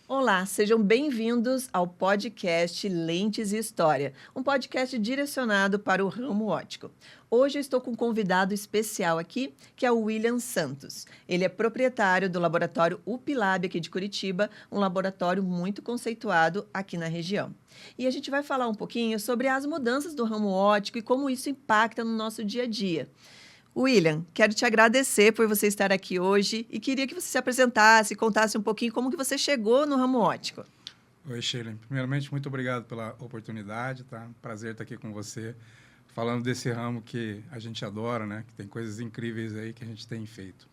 Olá, sejam bem-vindos ao podcast Lentes e História, um podcast direcionado para o ramo óptico. Hoje eu estou com um convidado especial aqui, que é o William Santos. Ele é proprietário do laboratório UPLab aqui de Curitiba, um laboratório muito conceituado aqui na região. E a gente vai falar um pouquinho sobre as mudanças do ramo óptico e como isso impacta no nosso dia a dia. William, quero te agradecer por você estar aqui hoje e queria que você se apresentasse, contasse um pouquinho como que você chegou no ramo óptico. Oi, Sheila. Primeiramente, muito obrigado pela oportunidade, tá? Prazer estar aqui com você, falando desse ramo que a gente adora, né? Que tem coisas incríveis aí que a gente tem feito.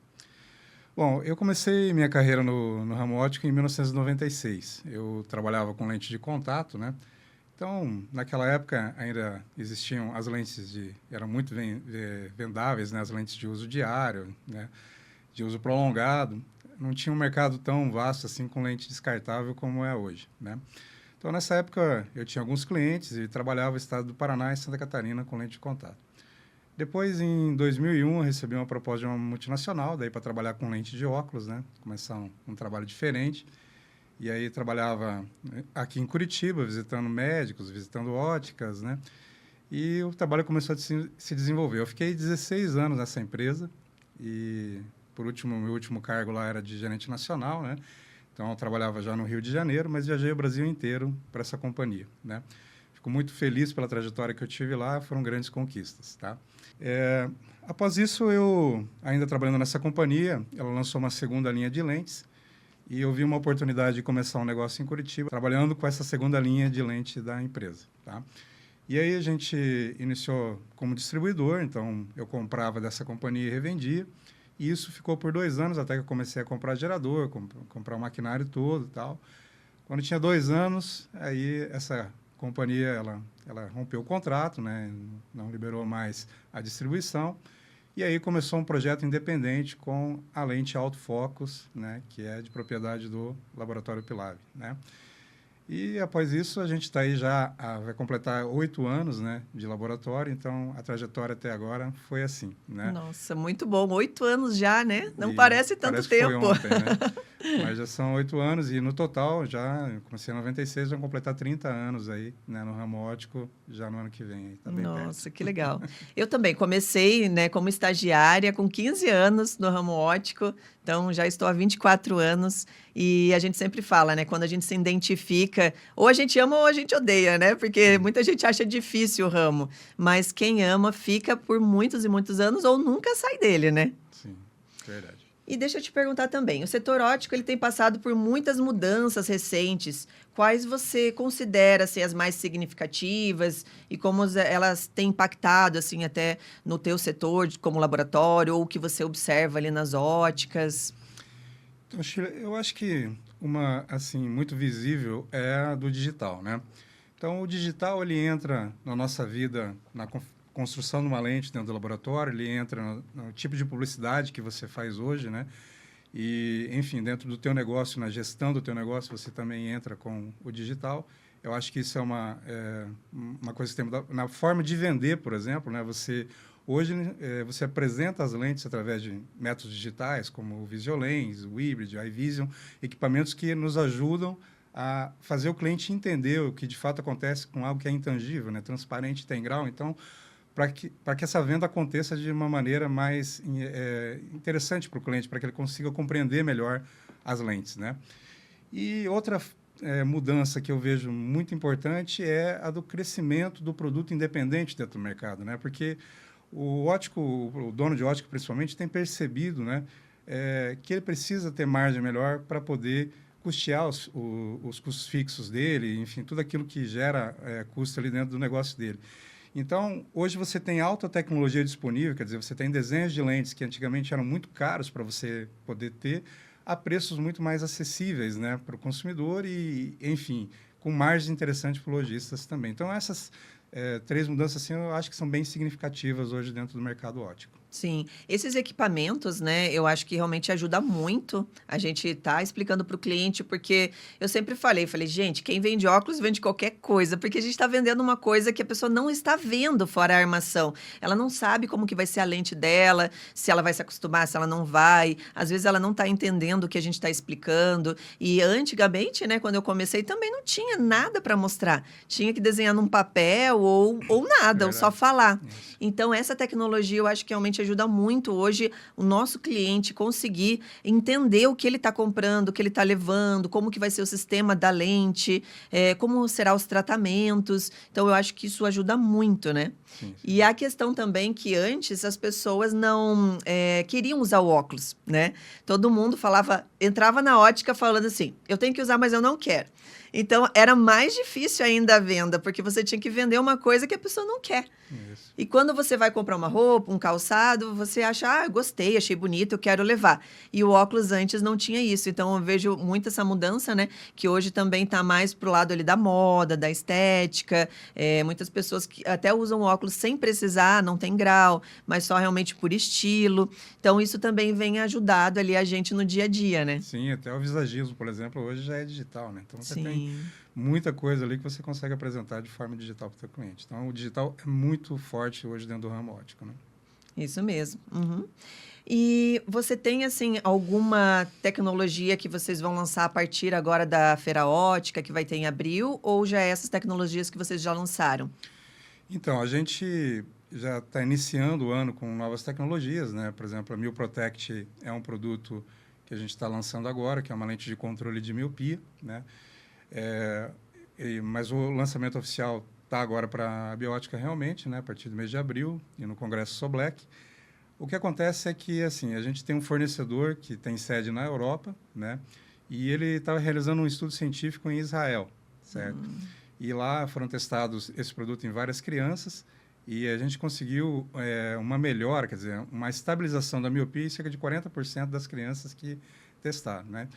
Bom, eu comecei minha carreira no ramo óptico em 1996. Eu trabalhava com lente de contato, né? Então, naquela época, ainda existiam as lentes eram muito vendáveis, né? As lentes de uso diário, né? De uso prolongado. Não tinha um mercado tão vasto assim com lente descartável como é hoje, né? Então, nessa época, eu tinha alguns clientes e trabalhava no estado do Paraná e Santa Catarina com lente de contato. Depois, em 2001, eu recebi uma proposta de uma multinacional, daí para trabalhar com lente de óculos, né? Começar um trabalho diferente. E aí trabalhava aqui em Curitiba, visitando médicos, visitando óticas, né? E o trabalho começou a se desenvolver. Eu fiquei 16 anos nessa empresa e, por último, meu último cargo lá era de gerente nacional, né? Então, eu trabalhava já no Rio de Janeiro, mas viajei o Brasil inteiro para essa companhia, né? Fico muito feliz pela trajetória que eu tive lá, foram grandes conquistas, tá? Após isso, eu, ainda trabalhando nessa companhia, ela lançou uma segunda linha de lentes, e eu vi uma oportunidade de começar um negócio em Curitiba, trabalhando com essa segunda linha de lente da empresa, tá? E aí a gente iniciou como distribuidor, então eu comprava dessa companhia e revendia. E isso ficou por 2 anos, até que eu comecei a comprar gerador, comprar o maquinário todo e tal. Quando tinha 2 anos, aí essa companhia, ela rompeu o contrato, né? Não liberou mais a distribuição. E aí começou um projeto independente com a lente autofocus, né, que é de propriedade do laboratório UPLab, né? E após isso a gente está aí vai completar 8 anos, né, de laboratório, então a trajetória até agora foi assim, né? Nossa, muito bom. 8 anos já, né? Não E parece tanto parece que foi tempo. ontem, né? Mas já são 8 anos e no total eu comecei em 96, vão completar 30 anos aí, né, no ramo óptico já no ano que vem, aí, tá bem Nossa, perto. que legal. Eu também comecei, né, como estagiária com 15 anos no ramo óptico, então já estou há 24 anos e a gente sempre fala, né, quando a gente se identifica, ou a gente ama ou a gente odeia, né, porque Sim, muita gente acha difícil o ramo, mas quem ama fica por muitos e muitos anos ou nunca sai dele, né? sim, verdade. E deixa eu te perguntar também, o setor óptico ele tem passado por muitas mudanças recentes. Quais você considera assim, as mais significativas e como elas têm impactado assim até no teu setor como laboratório ou o que você observa ali nas óticas? Então, Sheila, eu acho que uma, assim, muito visível é a do digital, né? Então, o digital, ele entra na nossa vida, na construção de uma lente dentro do laboratório, ele entra no tipo de publicidade que você faz hoje, né? E, enfim, dentro do teu negócio, na gestão do teu negócio, você também entra com o digital. Eu acho que isso é uma coisa que tem mudado. Na forma de vender, por exemplo, né? Hoje, você apresenta as lentes através de métodos digitais, como o VisioLens, o Hybrid, o iVision, equipamentos que nos ajudam a fazer o cliente entender o que de fato acontece com algo que é intangível, né? Transparente, tem grau. Então, para que essa venda aconteça de uma maneira mais interessante para o cliente, para que ele consiga compreender melhor as lentes, né? E outra mudança que eu vejo muito importante é a do crescimento do produto independente dentro do mercado, né? Porque o ótico, o dono de ótica principalmente, tem percebido, né, que ele precisa ter margem melhor para poder custear os custos fixos dele, enfim, tudo aquilo que gera custo ali dentro do negócio dele. Então, hoje você tem alta tecnologia disponível, quer dizer, você tem desenhos de lentes que antigamente eram muito caros para você poder ter, a preços muito mais acessíveis, né, para o consumidor e, enfim, com margens interessantes para os lojistas também. Então, essas 3 mudanças, assim, eu acho que são bem significativas hoje dentro do mercado óptico. Sim, esses equipamentos, né, eu acho que realmente ajuda muito a gente tá explicando para o cliente, porque eu sempre falei, gente, quem vende óculos vende qualquer coisa, porque a gente está vendendo uma coisa que a pessoa não está vendo fora a armação. Ela não sabe como que vai ser a lente dela, se ela vai se acostumar, se ela não vai. Às vezes ela não está entendendo o que a gente está explicando. E antigamente, né, quando eu comecei, também não tinha nada para mostrar. Tinha que desenhar num papel ou nada, ou só Verdade. falar. Isso. Então, essa tecnologia eu acho que realmente ajuda muito hoje o nosso cliente conseguir entender o que ele está comprando, o que ele está levando, como que vai ser o sistema da lente, como serão os tratamentos. Então, eu acho que isso ajuda muito, né? Sim, E sim. a questão também que antes as pessoas não queriam usar o óculos, né? Todo mundo falava, entrava na ótica falando assim, eu tenho que usar, mas eu não quero. Então, era mais difícil ainda a venda, porque você tinha que vender uma coisa que a pessoa não quer. Isso. E quando você vai comprar uma roupa, um calçado, você acha, ah, gostei, achei bonito, eu quero levar. E o óculos antes não tinha isso. Então, eu vejo muito essa mudança, né? Que hoje também está mais pro lado ali da moda, da estética. Muitas pessoas que até usam óculos sem precisar, não tem grau, mas só realmente por estilo. Então, isso também vem ajudado ali a gente no dia a dia, né? Sim, até o visagismo, por exemplo, hoje já é digital, né? Então você tem Sim. muita coisa ali que você consegue apresentar de forma digital para o seu cliente. Então o digital é muito forte hoje dentro do ramo óptico, né? Isso mesmo. Uhum. E você tem, assim, alguma tecnologia que vocês vão lançar a partir agora da Feira Ótica, que vai ter em abril, ou já é essas tecnologias que vocês já lançaram? Então, a gente já está iniciando o ano com novas tecnologias, né? Por exemplo, a Mil Protect é um produto que a gente está lançando agora, que é uma lente de controle de miopia, né? É, mas o lançamento oficial está agora para a Biótica realmente, né? A partir do mês de abril, e no Congresso Soblec. O que acontece é que, assim, a gente tem um fornecedor que tem sede na Europa, né? E ele estava realizando um estudo científico em Israel, certo? E lá foram testados esse produto em várias crianças e a gente conseguiu uma melhora, quer dizer, uma estabilização da miopia em cerca de 40% das crianças que testaram, né?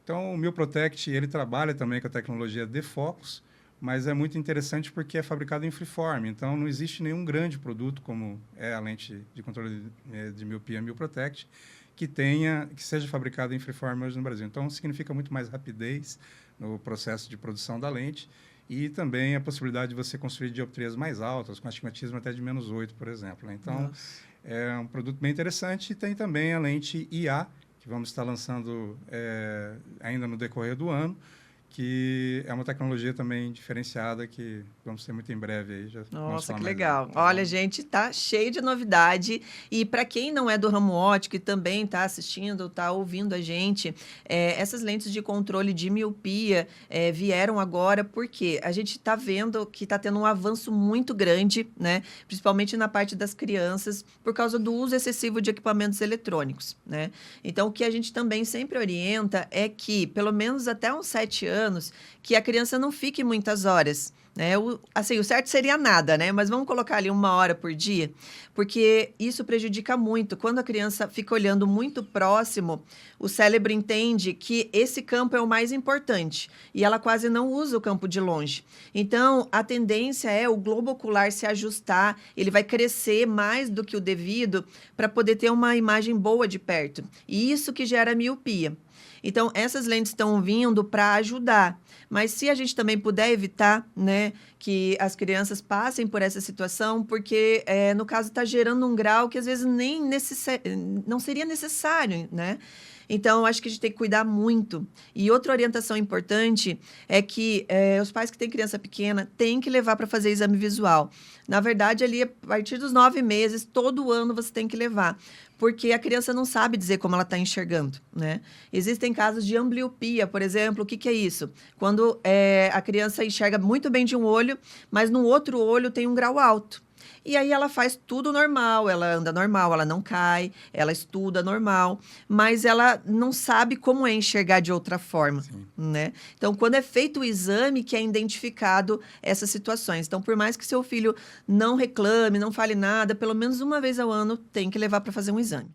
Então, o MioProtect, ele trabalha também com a tecnologia de focos, mas é muito interessante porque é fabricado em freeform, então não existe nenhum grande produto como é a lente de controle de miopia MioProtect que seja fabricado em freeform hoje no Brasil. Então, significa muito mais rapidez no processo de produção da lente e também a possibilidade de você construir dioptrias mais altas, com astigmatismo até de -8, por exemplo, né? Então, Nossa. é um produto bem interessante e tem também a lente IA, que vamos estar lançando ainda no decorrer do ano, que é uma tecnologia também diferenciada que vamos ter muito em breve aí. Já vamos Nossa, falar que mais dela, legal. tá Olha, bom? gente, tá cheio de novidade. E para quem não é do ramo óptico e também está assistindo, está ouvindo a gente, essas lentes de controle de miopia vieram agora porque a gente está vendo que está tendo um avanço muito grande, né? Principalmente na parte das crianças, por causa do uso excessivo de equipamentos eletrônicos, né? Então, o que a gente também sempre orienta é que, pelo menos até uns 7 anos, que a criança não fique muitas horas, né? Assim, o certo seria nada, né? Mas vamos colocar ali 1 hora por dia, porque isso prejudica muito. Quando a criança fica olhando muito próximo, o cérebro entende que esse campo é o mais importante e ela quase não usa o campo de longe. Então, a tendência é o globo ocular se ajustar, ele vai crescer mais do que o devido para poder ter uma imagem boa de perto. E isso que gera miopia. Então, essas lentes estão vindo para ajudar. Mas se a gente também puder evitar, né, que as crianças passem por essa situação, porque, no caso, está gerando um grau que às vezes nem não seria necessário, né? Então, acho que a gente tem que cuidar muito. E outra orientação importante é que os pais que têm criança pequena têm que levar para fazer exame visual. Na verdade, ali, a partir dos 9 meses, todo ano você tem que levar. Porque a criança não sabe dizer como ela está enxergando, né? Existem casos de ambliopia, por exemplo. O que é isso? Quando a criança enxerga muito bem de um olho, mas no outro olho tem um grau alto. E aí ela faz tudo normal, ela anda normal, ela não cai, ela estuda normal, mas ela não sabe como é enxergar de outra forma, Sim. né? Então, quando é feito o exame, que é identificado essas situações. Então, por mais que seu filho não reclame, não fale nada, pelo menos uma vez ao ano tem que levar para fazer um exame.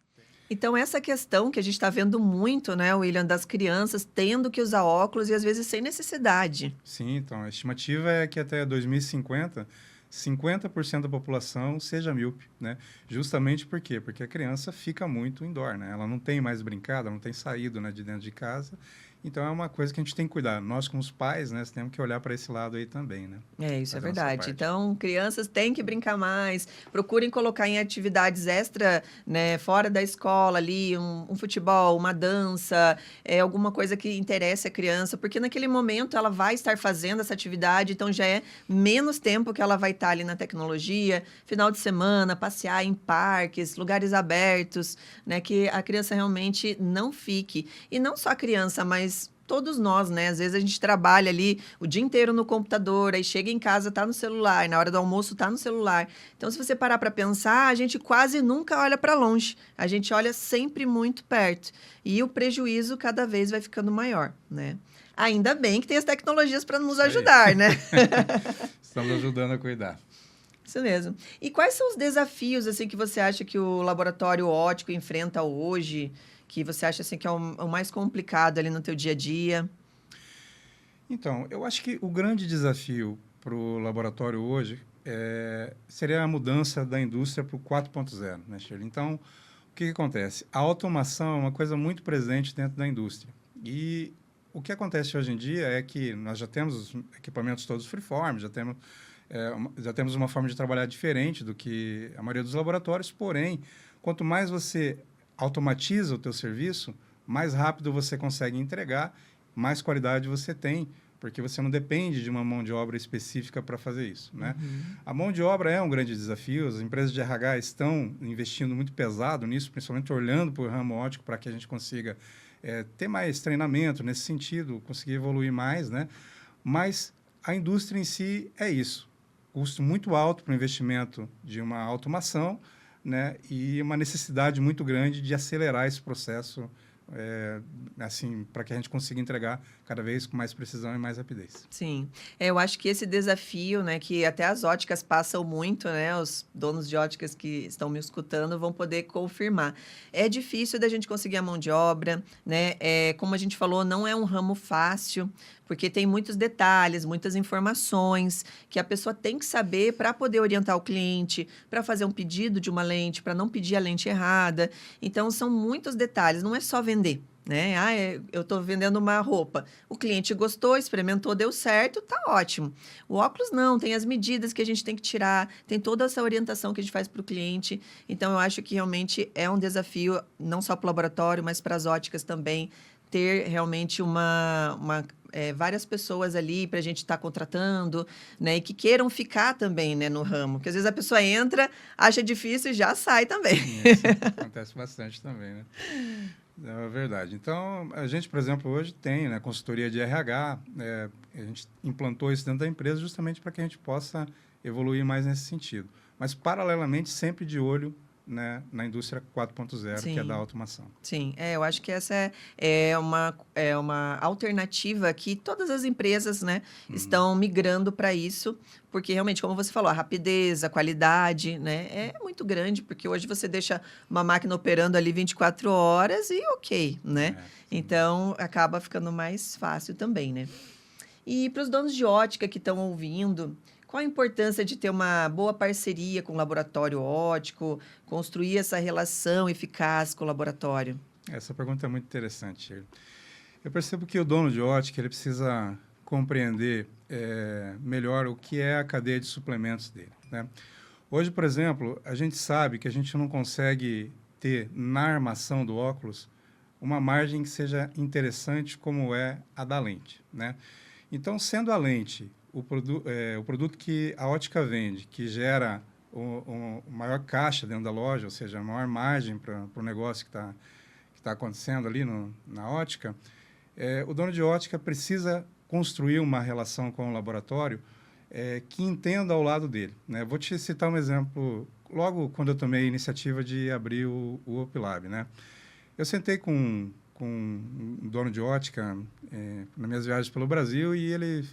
Então, essa questão que a gente está vendo muito, né, William, das crianças tendo que usar óculos e às vezes sem necessidade. Sim, então a estimativa é que até 2050 50% da população seja míope, né? Justamente por quê? Porque a criança fica muito indoor, né? Ela não tem mais brincado, ela não tem saído, né, de dentro de casa. Então, é uma coisa que a gente tem que cuidar. Nós, como os pais, né, temos que olhar para esse lado aí também, né? Isso é Fazer a nossa verdade. parte. Então, crianças têm que brincar mais, procurem colocar em atividades extra, né, fora da escola ali, um futebol, uma dança, alguma coisa que interesse a criança, porque naquele momento ela vai estar fazendo essa atividade, então já é menos tempo que ela vai estar ali na tecnologia, final de semana, passear em parques, lugares abertos, né, que a criança realmente não fique. E não só a criança, mas todos nós, né? Às vezes a gente trabalha ali o dia inteiro no computador, aí chega em casa, tá no celular, na hora do almoço tá no celular. Então, se você parar para pensar, a gente quase nunca olha para longe. A gente olha sempre muito perto. E o prejuízo cada vez vai ficando maior, né? Ainda bem que tem as tecnologias para nos ajudar, né? Estamos ajudando a cuidar. Isso mesmo. E quais são os desafios assim que você acha que o laboratório óptico enfrenta hoje, que você acha assim que é o mais complicado ali no teu dia a dia? Então, eu acho que o grande desafio para o laboratório hoje seria a mudança da indústria para o 4.0, né, Shirley? Então, o que acontece? A automação é uma coisa muito presente dentro da indústria. E o que acontece hoje em dia é que nós já temos os equipamentos todos freeform, já temos uma forma de trabalhar diferente do que a maioria dos laboratórios, porém, quanto mais você automatiza o teu serviço, mais rápido você consegue entregar, mais qualidade você tem, porque você não depende de uma mão de obra específica para fazer isso, né? A mão de obra é um grande desafio, as empresas de RH estão investindo muito pesado nisso, principalmente olhando para o ramo óptico para que a gente consiga ter mais treinamento nesse sentido, conseguir evoluir mais, né? Mas a indústria em si é isso, custo muito alto para o investimento de uma automação, né? E uma necessidade muito grande de acelerar esse processo, assim, para que a gente consiga entregar cada vez com mais precisão e mais rapidez. Sim, eu acho que esse desafio, né, que até as óticas passam muito, né, os donos de óticas que estão me escutando vão poder confirmar. É difícil da gente conseguir a mão de obra, né, como a gente falou, não é um ramo fácil, porque tem muitos detalhes, muitas informações que a pessoa tem que saber para poder orientar o cliente, para fazer um pedido de uma lente, para não pedir a lente errada. Então, são muitos detalhes, não é só vender. Né? Eu estou vendendo uma roupa. O cliente gostou, experimentou, deu certo, tá ótimo. O óculos não, tem as medidas que a gente tem que tirar, tem toda essa orientação que a gente faz para o cliente. Então, eu acho que realmente é um desafio, não só para o laboratório, mas para as óticas também, ter realmente várias pessoas ali para a gente estar contratando, né? E que queiram ficar também, né, no ramo. Porque às vezes a pessoa entra, acha difícil e já sai também. Isso acontece bastante também, né? É verdade. Então, a gente, por exemplo, hoje tem, né, consultoria de RH, a gente implantou isso dentro da empresa justamente para que a gente possa evoluir mais nesse sentido. Mas, paralelamente, sempre de olho, né, na indústria 4.0, que é da automação. Sim, eu acho que essa é uma alternativa que todas as empresas, né, estão migrando para isso, porque realmente, como você falou, a rapidez, a qualidade, né, é muito grande, porque hoje você deixa uma máquina operando ali 24 horas e ok, né? Então, acaba ficando mais fácil também, né? E para os donos de ótica que estão ouvindo, qual a importância de ter uma boa parceria com o laboratório óptico, construir essa relação eficaz com o laboratório? Essa pergunta é muito interessante. Eu percebo que o dono de ótica ele precisa compreender melhor o que é a cadeia de suplementos dele, né? Hoje, por exemplo, a gente sabe que a gente não consegue ter na armação do óculos uma margem que seja interessante como é a da lente, né? Então, sendo a lente o produto que a ótica vende, que gera o maior caixa dentro da loja, ou seja, a maior margem para o negócio que tá acontecendo ali na ótica, o dono de ótica precisa construir uma relação com o laboratório que entenda ao lado dele, né? Vou te citar um exemplo. Logo quando eu tomei a iniciativa de abrir o OpLab, né? Eu sentei com um dono de ótica nas minhas viagens pelo Brasil e ele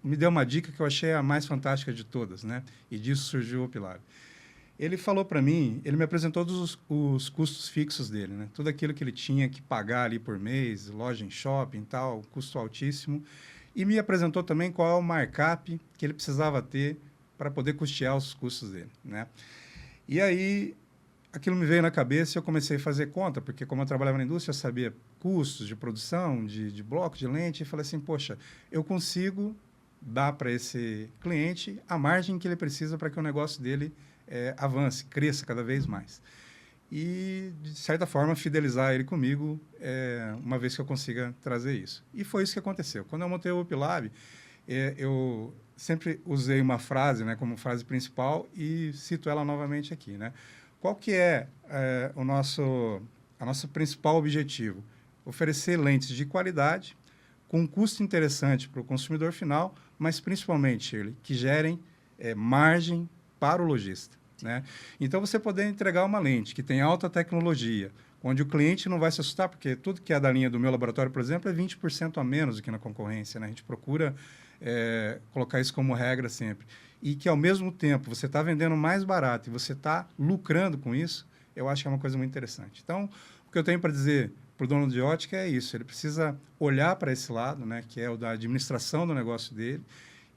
me deu uma dica que eu achei a mais fantástica de todas, né? E disso surgiu o OpLab. Ele falou para mim, ele me apresentou todos os custos fixos dele, né? Tudo aquilo que ele tinha que pagar ali por mês, loja em shopping e tal, custo altíssimo. E me apresentou também qual é o markup que ele precisava ter para poder custear os custos dele, né? E aí, aquilo me veio na cabeça e eu comecei a fazer conta, porque como eu trabalhava na indústria, eu sabia custos de produção, de bloco, de lente, e falei assim, poxa, eu consigo dar para esse cliente a margem que ele precisa para que o negócio dele avance, cresça cada vez mais. E, de certa forma, fidelizar ele comigo uma vez que eu consiga trazer isso. E foi isso que aconteceu. Quando eu montei o UpLab, eu sempre usei uma frase, né, como frase principal e cito ela novamente aqui, né? Qual que é o nosso principal objetivo? Oferecer lentes de qualidade, com um custo interessante para o consumidor final, mas principalmente, Shirley, que gerem margem para o lojista, né? Então, você poder entregar uma lente que tem alta tecnologia, onde o cliente não vai se assustar, porque tudo que é da linha do meu laboratório, por exemplo, é 20% a menos do que na concorrência, né? A gente procura colocar isso como regra sempre. E que, ao mesmo tempo, você está vendendo mais barato e você está lucrando com isso, eu acho que é uma coisa muito interessante. Então, o que eu tenho para dizer para o dono de ótica é isso, ele precisa olhar para esse lado, né, que é o da administração do negócio dele,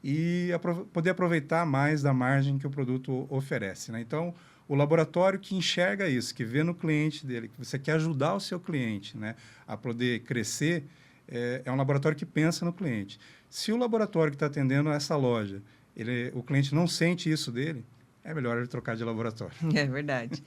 e poder aproveitar mais da margem que o produto oferece, né? Então, o laboratório que enxerga isso, que vê no cliente dele, que você quer ajudar o seu cliente, né, a poder crescer, é um laboratório que pensa no cliente. Se o laboratório que está atendendo essa loja, o cliente não sente isso dele, é melhor ele trocar de laboratório. É verdade.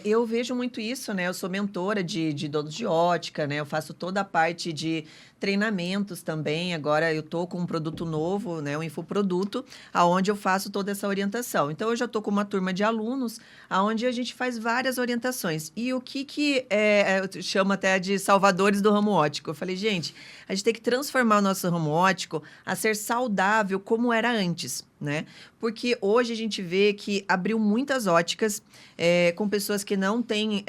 Eu vejo muito isso, né? Eu sou mentora de donos de ótica, né? Eu faço toda a parte de treinamentos também. Agora eu estou com um produto novo, né? Um infoproduto, aonde eu faço toda essa orientação. Então, eu já estou com uma turma de alunos, aonde a gente faz várias orientações. E o que eu chamo até de salvadores do ramo ótico. Eu falei, gente, a gente tem que transformar o nosso ramo ótico a ser saudável como era antes, né? Porque hoje a gente vê que abriu muitas óticas com pessoas que não têm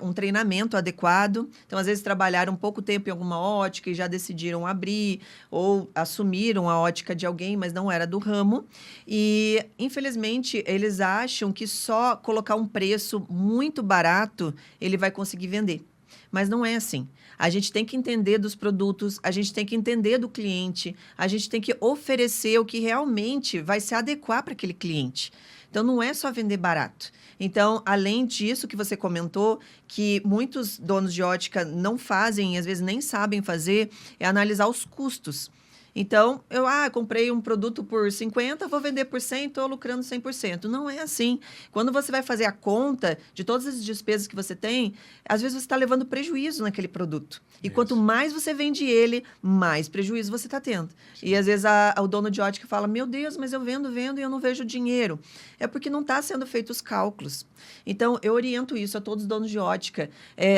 um treinamento adequado. Então, às vezes, trabalharam pouco tempo em alguma ótica e já decidiram abrir ou assumiram a ótica de alguém, mas não era do ramo. E, infelizmente, eles acham que só colocar um preço muito barato ele vai conseguir vender. Mas não é assim. A gente tem que entender dos produtos, a gente tem que entender do cliente, a gente tem que oferecer o que realmente vai se adequar para aquele cliente. Então, não é só vender barato. Então, além disso que você comentou, que muitos donos de ótica não fazem, às vezes nem sabem fazer, é analisar os custos. Então, eu comprei um produto por 50, vou vender por 100, estou lucrando 100%. Não é assim. Quando você vai fazer a conta de todas as despesas que você tem, às vezes você está levando prejuízo naquele produto. E Isso. quanto mais você vende ele, mais prejuízo você está tendo. Sim. E às vezes o dono de ótica fala, meu Deus, mas eu vendo e eu não vejo dinheiro. É porque não está sendo feitos os cálculos. Então, eu oriento isso a todos os donos de ótica.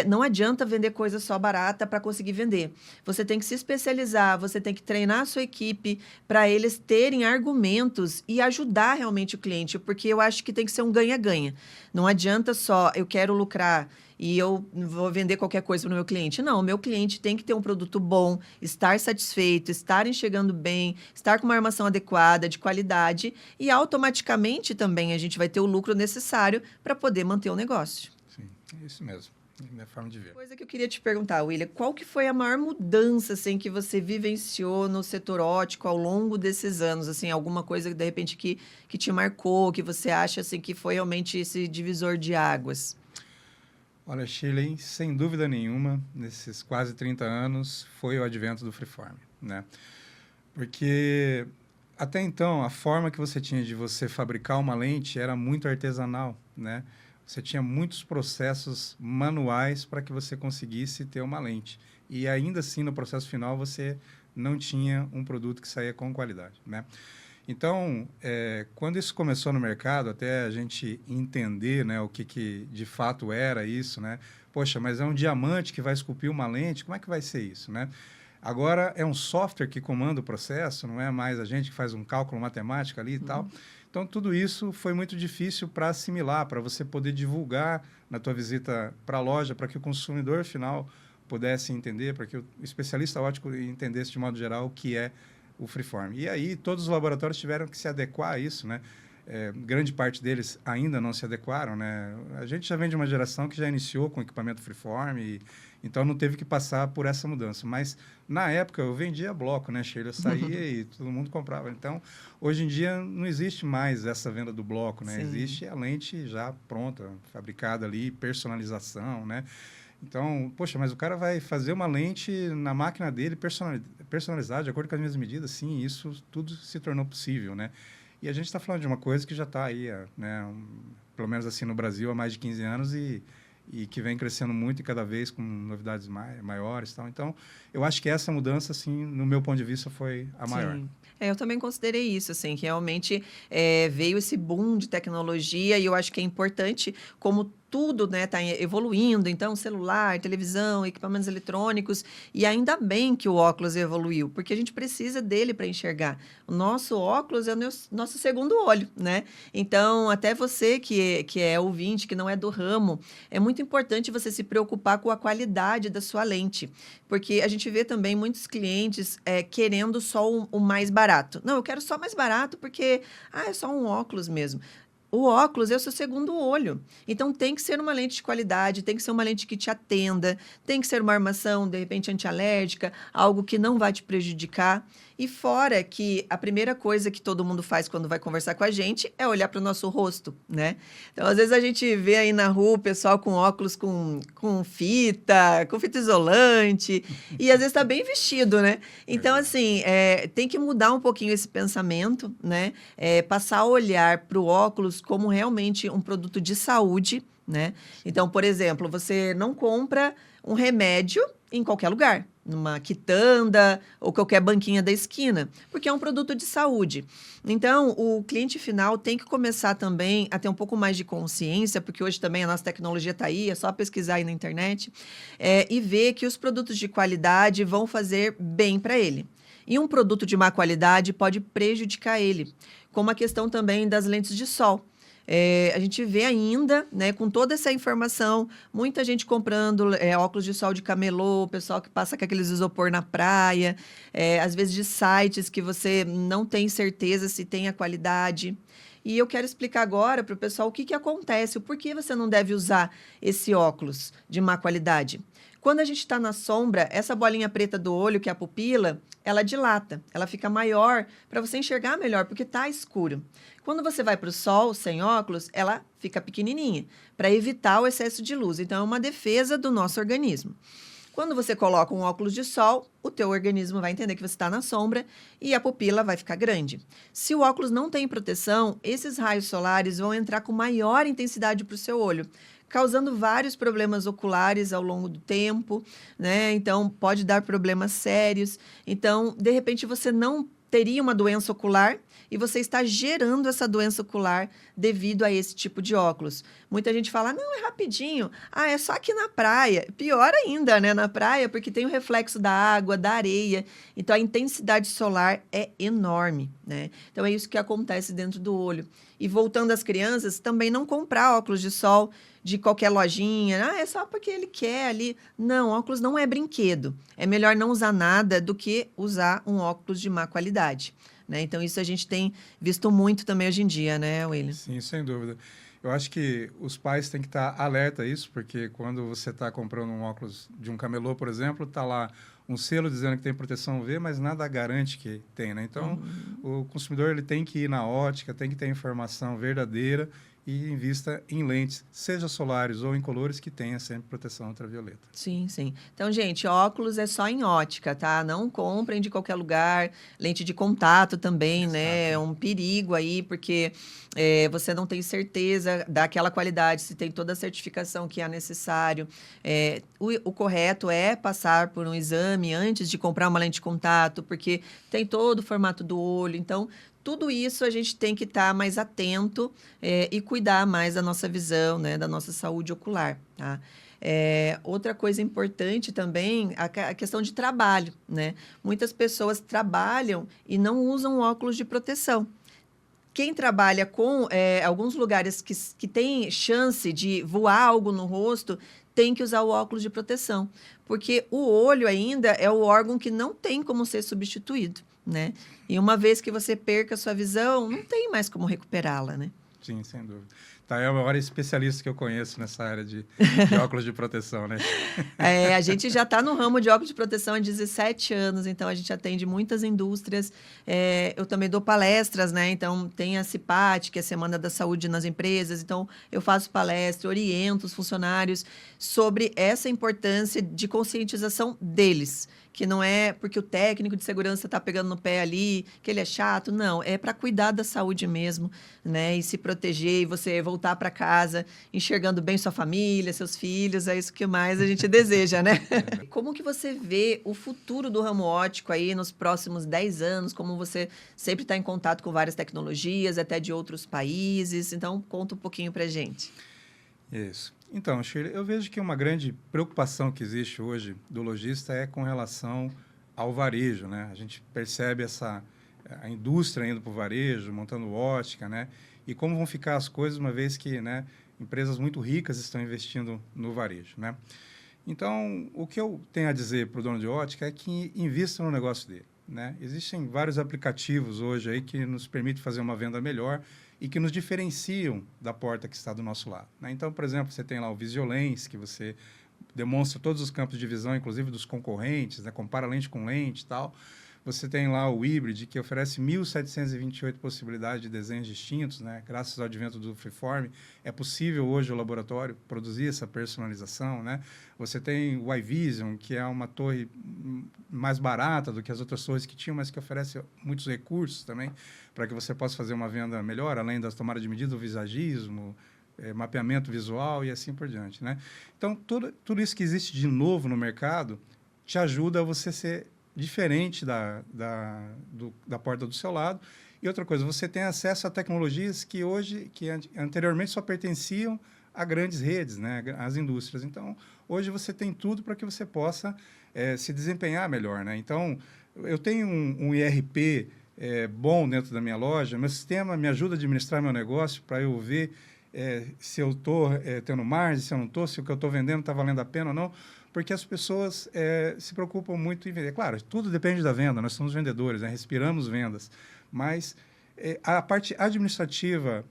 Não adianta vender coisa só barata para conseguir vender. Você tem que se especializar, você tem que treinar a sua equipe para eles terem argumentos e ajudar realmente o cliente, porque eu acho que tem que ser um ganha-ganha. Não adianta só eu quero lucrar e eu vou vender qualquer coisa para o meu cliente. Não, o meu cliente tem que ter um produto bom, estar satisfeito, estar enxergando bem, estar com uma armação adequada, de qualidade, e automaticamente também a gente vai ter o lucro necessário para poder manter o negócio. Sim, é isso mesmo. É minha forma de ver. Coisa que eu queria te perguntar, William, qual que foi a maior mudança assim, que você vivenciou no setor óptico ao longo desses anos? Assim, alguma coisa, de repente, que te marcou, que você acha assim, que foi realmente esse divisor de águas? Olha, Shirley, sem dúvida nenhuma, nesses quase 30 anos, foi o advento do Freeform, né? Porque até então, a forma que você tinha de você fabricar uma lente era muito artesanal, né? Você tinha muitos processos manuais para que você conseguisse ter uma lente. E ainda assim, no processo final, você não tinha um produto que saía com qualidade, né? Então, quando isso começou no mercado, até a gente entender, né, o que de fato era isso, né? Poxa, mas é um diamante que vai esculpir uma lente, como é que vai ser isso, né? Agora, é um software que comanda o processo, não é mais a gente que faz um cálculo matemático ali e tal. Então, tudo isso foi muito difícil para assimilar, para você poder divulgar na tua visita para a loja, para que o consumidor final pudesse entender, para que o especialista óptico entendesse de modo geral o que é o Freeform. E aí, todos os laboratórios tiveram que se adequar a isso, né? grande parte deles ainda não se adequaram, né? A gente já vem de uma geração que já iniciou com equipamento freeform, então não teve que passar por essa mudança. Mas, na época, eu vendia bloco, né, Sheila? Eu saía e todo mundo comprava. Então, hoje em dia, não existe mais essa venda do bloco, né? Sim. Existe a lente já pronta, fabricada ali, personalização, né? Então, poxa, mas o cara vai fazer uma lente na máquina dele personalizada, de acordo com as minhas medidas. Sim, isso tudo se tornou possível, né? E a gente está falando de uma coisa que já está aí, né, pelo menos assim no Brasil, há mais de 15 anos e que vem crescendo muito e cada vez com novidades maiores. Tal. Então, eu acho que essa mudança, assim, no meu ponto de vista, foi a maior. Sim. Eu também considerei isso, assim, que realmente veio esse boom de tecnologia e eu acho que é importante, como tudo, né, está evoluindo, então celular, televisão, equipamentos eletrônicos, e ainda bem que o óculos evoluiu, porque a gente precisa dele para enxergar. O nosso óculos é o nosso segundo olho, né? Então, até você que é ouvinte, que não é do ramo, é muito importante você se preocupar com a qualidade da sua lente, porque a gente vê também muitos clientes querendo só o mais barato. Não, eu quero só mais barato porque é só um óculos mesmo. O óculos é o seu segundo olho. Então, tem que ser uma lente de qualidade, tem que ser uma lente que te atenda, tem que ser uma armação, de repente, antialérgica, algo que não vai te prejudicar. E fora que a primeira coisa que todo mundo faz quando vai conversar com a gente é olhar para o nosso rosto, né? Então, às vezes, a gente vê aí na rua o pessoal com óculos com fita isolante, e às vezes está bem vestido, né? Então, assim, tem que mudar um pouquinho esse pensamento, né? Passar a olhar para o óculos como realmente um produto de saúde, né? Então, por exemplo, você não compra um remédio em qualquer lugar, numa quitanda ou qualquer banquinha da esquina, porque é um produto de saúde. Então, o cliente final tem que começar também a ter um pouco mais de consciência, porque hoje também a nossa tecnologia está aí, é só pesquisar aí na internet, e ver que os produtos de qualidade vão fazer bem para ele. E um produto de má qualidade pode prejudicar ele, como a questão também das lentes de sol. A gente vê ainda, né, com toda essa informação, muita gente comprando óculos de sol de camelô, pessoal que passa com aqueles isopor na praia, às vezes de sites que você não tem certeza se tem a qualidade. E eu quero explicar agora para o pessoal o que acontece, o porquê você não deve usar esse óculos de má qualidade. Quando a gente está na sombra, essa bolinha preta do olho, que é a pupila, ela dilata, ela fica maior para você enxergar melhor, porque está escuro. Quando você vai para o sol sem óculos, ela fica pequenininha, para evitar o excesso de luz. Então, é uma defesa do nosso organismo. Quando você coloca um óculos de sol, o teu organismo vai entender que você está na sombra e a pupila vai ficar grande. Se o óculos não tem proteção, esses raios solares vão entrar com maior intensidade para o seu olho, causando vários problemas oculares ao longo do tempo, né? Então, pode dar problemas sérios. Então, de repente, você não teria uma doença ocular e você está gerando essa doença ocular devido a esse tipo de óculos. Muita gente fala, não, é rapidinho. É só aqui na praia. Pior ainda, né? Na praia, porque tem o reflexo da água, da areia. Então, a intensidade solar é enorme, né? Então, é isso que acontece dentro do olho. E voltando às crianças, também não comprar óculos de sol de qualquer lojinha. É só porque ele quer ali. Não, óculos não é brinquedo. É melhor não usar nada do que usar um óculos de má qualidade, né? Então, isso a gente tem visto muito também hoje em dia, né, William? Sim, sem dúvida. Eu acho que os pais têm que estar alerta a isso, porque quando você está comprando um óculos de um camelô, por exemplo, está lá um selo dizendo que tem proteção UV, mas nada garante que tem, né? Então, o consumidor ele tem que ir na ótica, tem que ter informação verdadeira e invista em lentes, seja solares ou incolores, que tenha sempre proteção ultravioleta. Sim, sim. Então, gente, óculos é só em ótica, tá? Não comprem de qualquer lugar. Lente de contato também, exato, né? É um perigo aí, porque você não tem certeza daquela qualidade, se tem toda a certificação que é necessário. O correto é passar por um exame antes de comprar uma lente de contato, porque tem todo o formato do olho. Então, tudo isso a gente tem que estar mais atento e cuidar mais da nossa visão, né, da nossa saúde ocular, tá? Outra coisa importante também, a questão de trabalho, né? Muitas pessoas trabalham e não usam óculos de proteção. Quem trabalha com alguns lugares que tem chance de voar algo no rosto, tem que usar o óculos de proteção, porque o olho ainda é o órgão que não tem como ser substituído, né? E uma vez que você perca a sua visão, não tem mais como recuperá-la, né? Sim, sem dúvida. Tá, é o maior especialista que eu conheço nessa área de óculos de proteção, né? A gente já está no ramo de óculos de proteção há 17 anos, então a gente atende muitas indústrias. Eu também dou palestras, né? Então tem a CIPAT, que é a Semana da Saúde nas Empresas. Então eu faço palestra, oriento os funcionários sobre essa importância de conscientização deles. Que não é porque o técnico de segurança está pegando no pé ali, que ele é chato. Não, é para cuidar da saúde mesmo, né? E se proteger, e você voltar para casa enxergando bem sua família, seus filhos, é isso que mais a gente deseja, né? Como que você vê o futuro do ramo óptico aí nos próximos 10 anos? Como você sempre está em contato com várias tecnologias, até de outros países. Então, conta um pouquinho para a gente. Isso. Então, Shirley, eu vejo que uma grande preocupação que existe hoje do lojista é com relação ao varejo, né? A gente percebe a indústria indo para o varejo, montando ótica, né? E como vão ficar as coisas uma vez que, né, empresas muito ricas estão investindo no varejo, né? Então, o que eu tenho a dizer para o dono de ótica é que invista no negócio dele, né? Existem vários aplicativos hoje aí que nos permitem fazer uma venda melhor e que nos diferenciam da porta que está do nosso lado, né? Então, por exemplo, você tem lá o Visiolens, que você demonstra todos os campos de visão, inclusive dos concorrentes, né? Compara lente com lente e tal. Você tem lá o Hybrid, que oferece 1.728 possibilidades de desenhos distintos, né? Graças ao advento do Freeform, é possível hoje o laboratório produzir essa personalização, né? Você tem o iVision, que é uma torre mais barata do que as outras torres que tinham, mas que oferece muitos recursos também para que você possa fazer uma venda melhor, além das tomadas de medida, o visagismo, mapeamento visual e assim por diante, né? Então, tudo isso que existe de novo no mercado te ajuda a você ser diferente da porta do seu lado. E outra coisa, você tem acesso a tecnologias que anteriormente só pertenciam a grandes redes, né, às indústrias. Então, hoje você tem tudo para que você possa se desempenhar melhor, né? Então, eu tenho um IRP bom dentro da minha loja, meu sistema me ajuda a administrar meu negócio para eu ver se eu estou tendo margem, se eu não estou, se o que eu estou vendendo está valendo a pena ou não, porque as pessoas se preocupam muito em vender. Claro, tudo depende da venda, nós somos vendedores, né? Respiramos vendas, mas a parte administrativa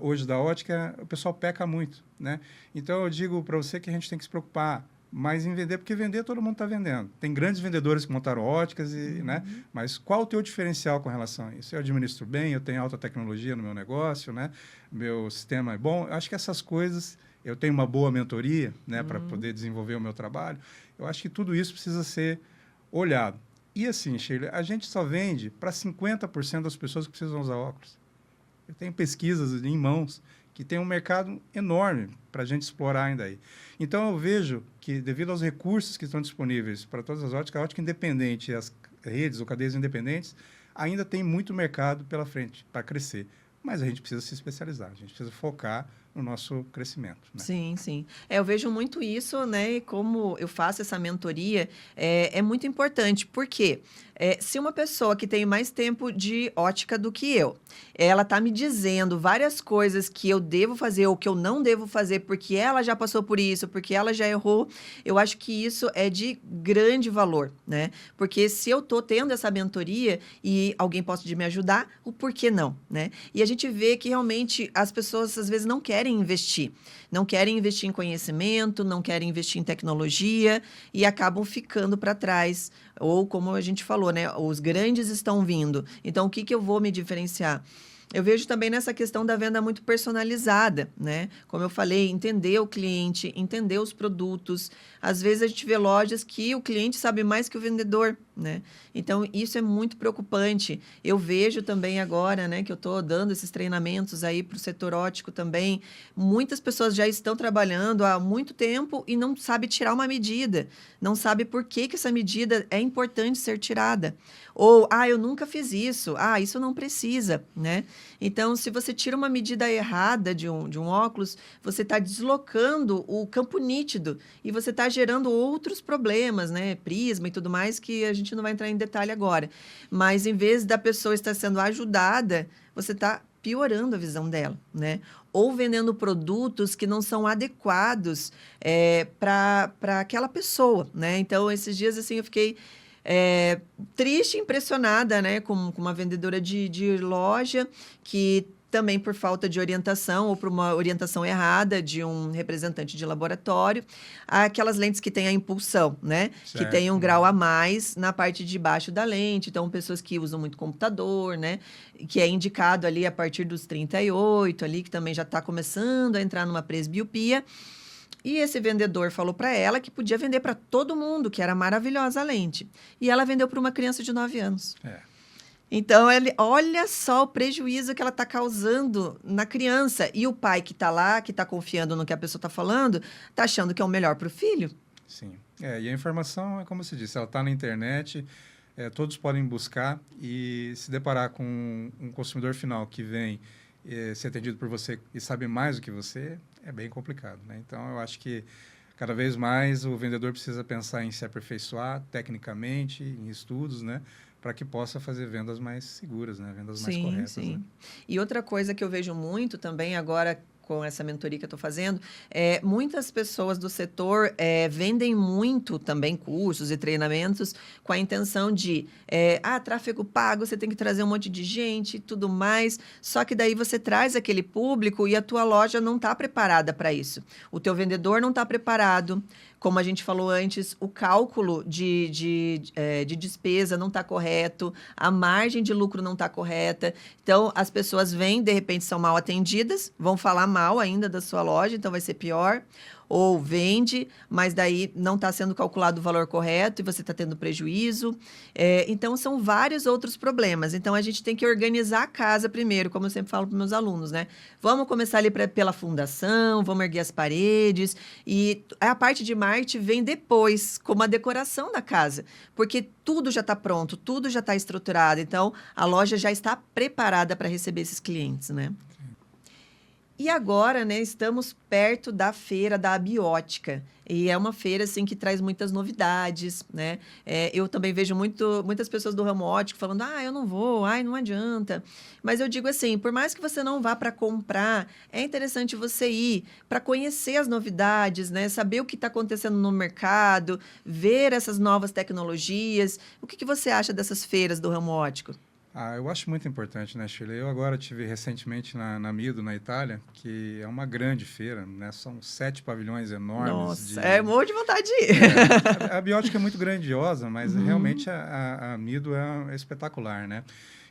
hoje da ótica, o pessoal peca muito, né? Então, eu digo para você que a gente tem que se preocupar mais em vender, porque vender todo mundo está vendendo. Tem grandes vendedores que montaram óticas, né? Mas qual o teu diferencial com relação a isso? Eu administro bem, eu tenho alta tecnologia no meu negócio, né? Meu sistema é bom. Eu acho que essas coisas... Eu tenho uma boa mentoria, né, para poder desenvolver o meu trabalho. Eu acho que tudo isso precisa ser olhado. E assim, Sheila, a gente só vende para 50% das pessoas que precisam usar óculos. Eu tenho pesquisas em mãos que tem um mercado enorme para a gente explorar ainda aí. Então, eu vejo que, devido aos recursos que estão disponíveis para todas as óticas, a ótica independente e as redes ou cadeias independentes, ainda tem muito mercado pela frente para crescer. Mas a gente precisa se especializar, a gente precisa focar no nosso crescimento, né? Sim, sim. Eu vejo muito isso, né? E como eu faço essa mentoria, é muito importante. Por quê? Se uma pessoa que tem mais tempo de ótica do que eu, ela está me dizendo várias coisas que eu devo fazer ou que eu não devo fazer porque ela já passou por isso, porque ela já errou, eu acho que isso é de grande valor, né? Porque se eu estou tendo essa mentoria e alguém pode me ajudar, o porquê não, né? E a gente vê que realmente as pessoas às vezes não querem investir. Não querem investir em conhecimento, não querem investir em tecnologia e acabam ficando para trás. Ou, como a gente falou, né? Os grandes estão vindo. Então, o que eu vou me diferenciar? Eu vejo também nessa questão da venda muito personalizada, né? Como eu falei, entender o cliente, entender os produtos. Às vezes a gente vê lojas que o cliente sabe mais que o vendedor, né? Então, isso é muito preocupante. Eu vejo também agora, né, que eu estou dando esses treinamentos aí para o setor óptico também. Muitas pessoas já estão trabalhando há muito tempo e não sabem tirar uma medida. Não sabe por que essa medida é importante ser tirada. Ou, eu nunca fiz isso. Isso não precisa, né? Então, se você tira uma medida errada de um óculos, você está deslocando o campo nítido e você está gerando outros problemas, né? Prisma e tudo mais, que a gente não vai entrar em detalhe agora. Mas, em vez da pessoa estar sendo ajudada, você está piorando a visão dela, né? Ou vendendo produtos que não são adequados para aquela pessoa, né? Então, esses dias, assim, eu fiquei triste, impressionada, né? Com uma vendedora de loja que também por falta de orientação ou por uma orientação errada de um representante de laboratório, aquelas lentes que têm a impulsão, né? Certo. Que tem um grau a mais na parte de baixo da lente. Então, pessoas que usam muito computador, né? Que é indicado ali a partir dos 38, ali, que também já está começando a entrar numa presbiopia. E esse vendedor falou para ela que podia vender para todo mundo, que era maravilhosa a lente. E ela vendeu para uma criança de 9 anos. Então, olha só o prejuízo que ela está causando na criança. E o pai que está lá, que está confiando no que a pessoa está falando, está achando que é o melhor para o filho. Sim. E a informação, é como você disse, ela está na internet, todos podem buscar e se deparar com um consumidor final que vem ser atendido por você e sabe mais do que você, é bem complicado, né? Então, eu acho que cada vez mais o vendedor precisa pensar em se aperfeiçoar tecnicamente, em estudos, né? Para que possa fazer vendas mais seguras, né? Vendas mais corretas. Sim. Né? E outra coisa que eu vejo muito também agora com essa mentoria que eu estou fazendo, muitas pessoas do setor vendem muito também cursos e treinamentos com a intenção de, tráfego pago, você tem que trazer um monte de gente e tudo mais, só que daí você traz aquele público e a tua loja não está preparada para isso. O teu vendedor não está preparado. Como a gente falou antes, o cálculo de despesa não está correto, a margem de lucro não está correta. Então, as pessoas vêm, de repente, são mal atendidas, vão falar mal ainda da sua loja, então vai ser pior. Ou vende, mas daí não está sendo calculado o valor correto e você está tendo prejuízo. Então, são vários outros problemas. Então, a gente tem que organizar a casa primeiro, como eu sempre falo para meus alunos, né? Vamos começar ali pela fundação, vamos erguer as paredes. E a parte de marketing vem depois, como a decoração da casa. Porque tudo já está pronto, tudo já está estruturado. Então, a loja já está preparada para receber esses clientes, né? E agora, né, estamos perto da feira da abiótica. E é uma feira, assim, que traz muitas novidades, né? Eu também vejo muitas pessoas do ramo óptico falando, eu não vou, não adianta. Mas eu digo assim, por mais que você não vá para comprar, é interessante você ir para conhecer as novidades, né? Saber o que está acontecendo no mercado, ver essas novas tecnologias. O que você acha dessas feiras do ramo óptico? Eu acho muito importante, né, Shirley? Eu agora estive recentemente na Mido, na Itália, que é uma grande feira, né? São 7 pavilhões enormes. Nossa, morro de vontade de ir. A biótica é muito grandiosa, mas realmente a Mido é espetacular, né?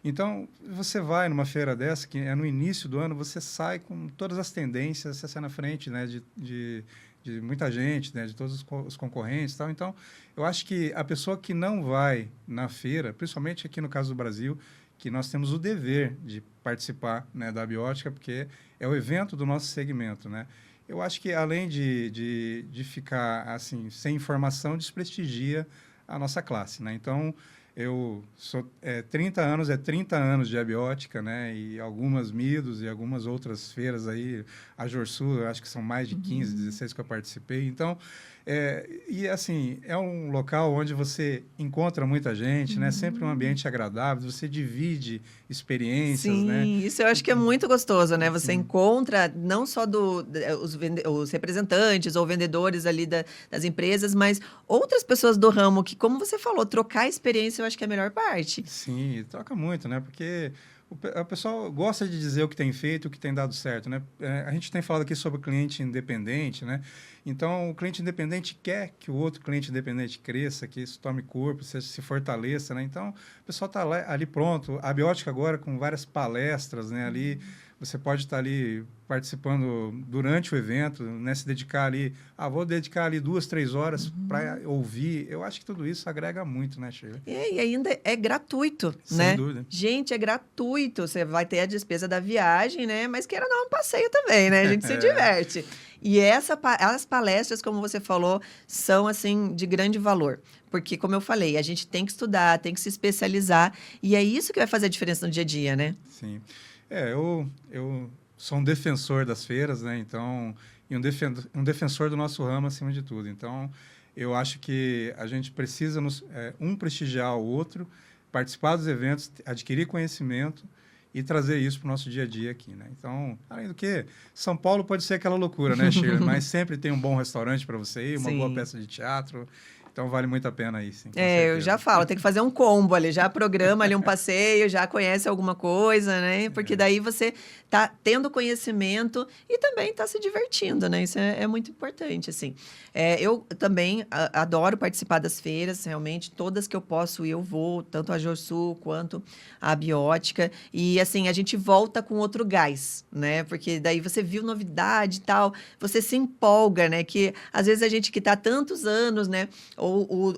Então, você vai numa feira dessa, que é no início do ano, você sai com todas as tendências, você sai na frente, né, de muita gente, né, de todos os concorrentes e tal. Então, eu acho que a pessoa que não vai na feira, principalmente aqui no caso do Brasil, que nós temos o dever de participar, né, da abiótica, porque é o evento do nosso segmento, né? Eu acho que, além de ficar, assim, sem informação, desprestigia a nossa classe, né? Então, eu sou 30 anos de abiótica, né? E algumas Midos e algumas outras feiras aí, a Jorsul, eu acho que são mais de 15, 16 que eu participei. Então, e assim, é um local onde você encontra muita gente, né? Sempre um ambiente agradável, você divide experiências, né? Sim, isso eu acho que é muito gostoso, né? Você Sim. encontra não só os representantes ou vendedores ali das empresas, mas outras pessoas do ramo que, como você falou, trocar experiência eu acho que é a melhor parte. Sim, troca muito, né? Porque o pessoal gosta de dizer o que tem feito, o que tem dado certo, né? A gente tem falado aqui sobre o cliente independente, né? Então, o cliente independente quer que o outro cliente independente cresça, que isso tome corpo, se fortaleça, né? Então, o pessoal está ali pronto. A Abiótica agora com várias palestras, né? Ali, você pode estar ali participando durante o evento, né? Se dedicar ali, vou dedicar ali 2, 3 horas para ouvir. Eu acho que tudo isso agrega muito, né, Sheila? E ainda é gratuito, né? Sem dúvida. Gente, é gratuito. Você vai ter a despesa da viagem, né? Mas queira dar um passeio também, né? A gente se diverte. E as palestras, como você falou, são, assim, de grande valor. Porque, como eu falei, a gente tem que estudar, tem que se especializar. E é isso que vai fazer a diferença no dia a dia, né? Sim. Eu sou um defensor das feiras, né? Então, e um defensor do nosso ramo acima de tudo. Então, eu acho que a gente precisa prestigiar o outro, participar dos eventos, adquirir conhecimento e trazer isso para o nosso dia a dia aqui, né? Então, além do que, São Paulo pode ser aquela loucura, né, Sheila? Mas sempre tem um bom restaurante para você ir, uma boa peça de teatro. Então, vale muito a pena ir, sim, com certeza. Eu já falo, tem que fazer um combo ali, já programa ali um passeio, já conhece alguma coisa, né? Porque daí você tá tendo conhecimento e também tá se divertindo, né? Isso é muito importante, assim. Eu também adoro participar das feiras, realmente, todas que eu posso ir, eu vou, tanto a Jorsul quanto a Abiótica. E, assim, a gente volta com outro gás, né? Porque daí você viu novidade e tal, você se empolga, né? Que, às vezes, a gente que tá há tantos anos, né? Ou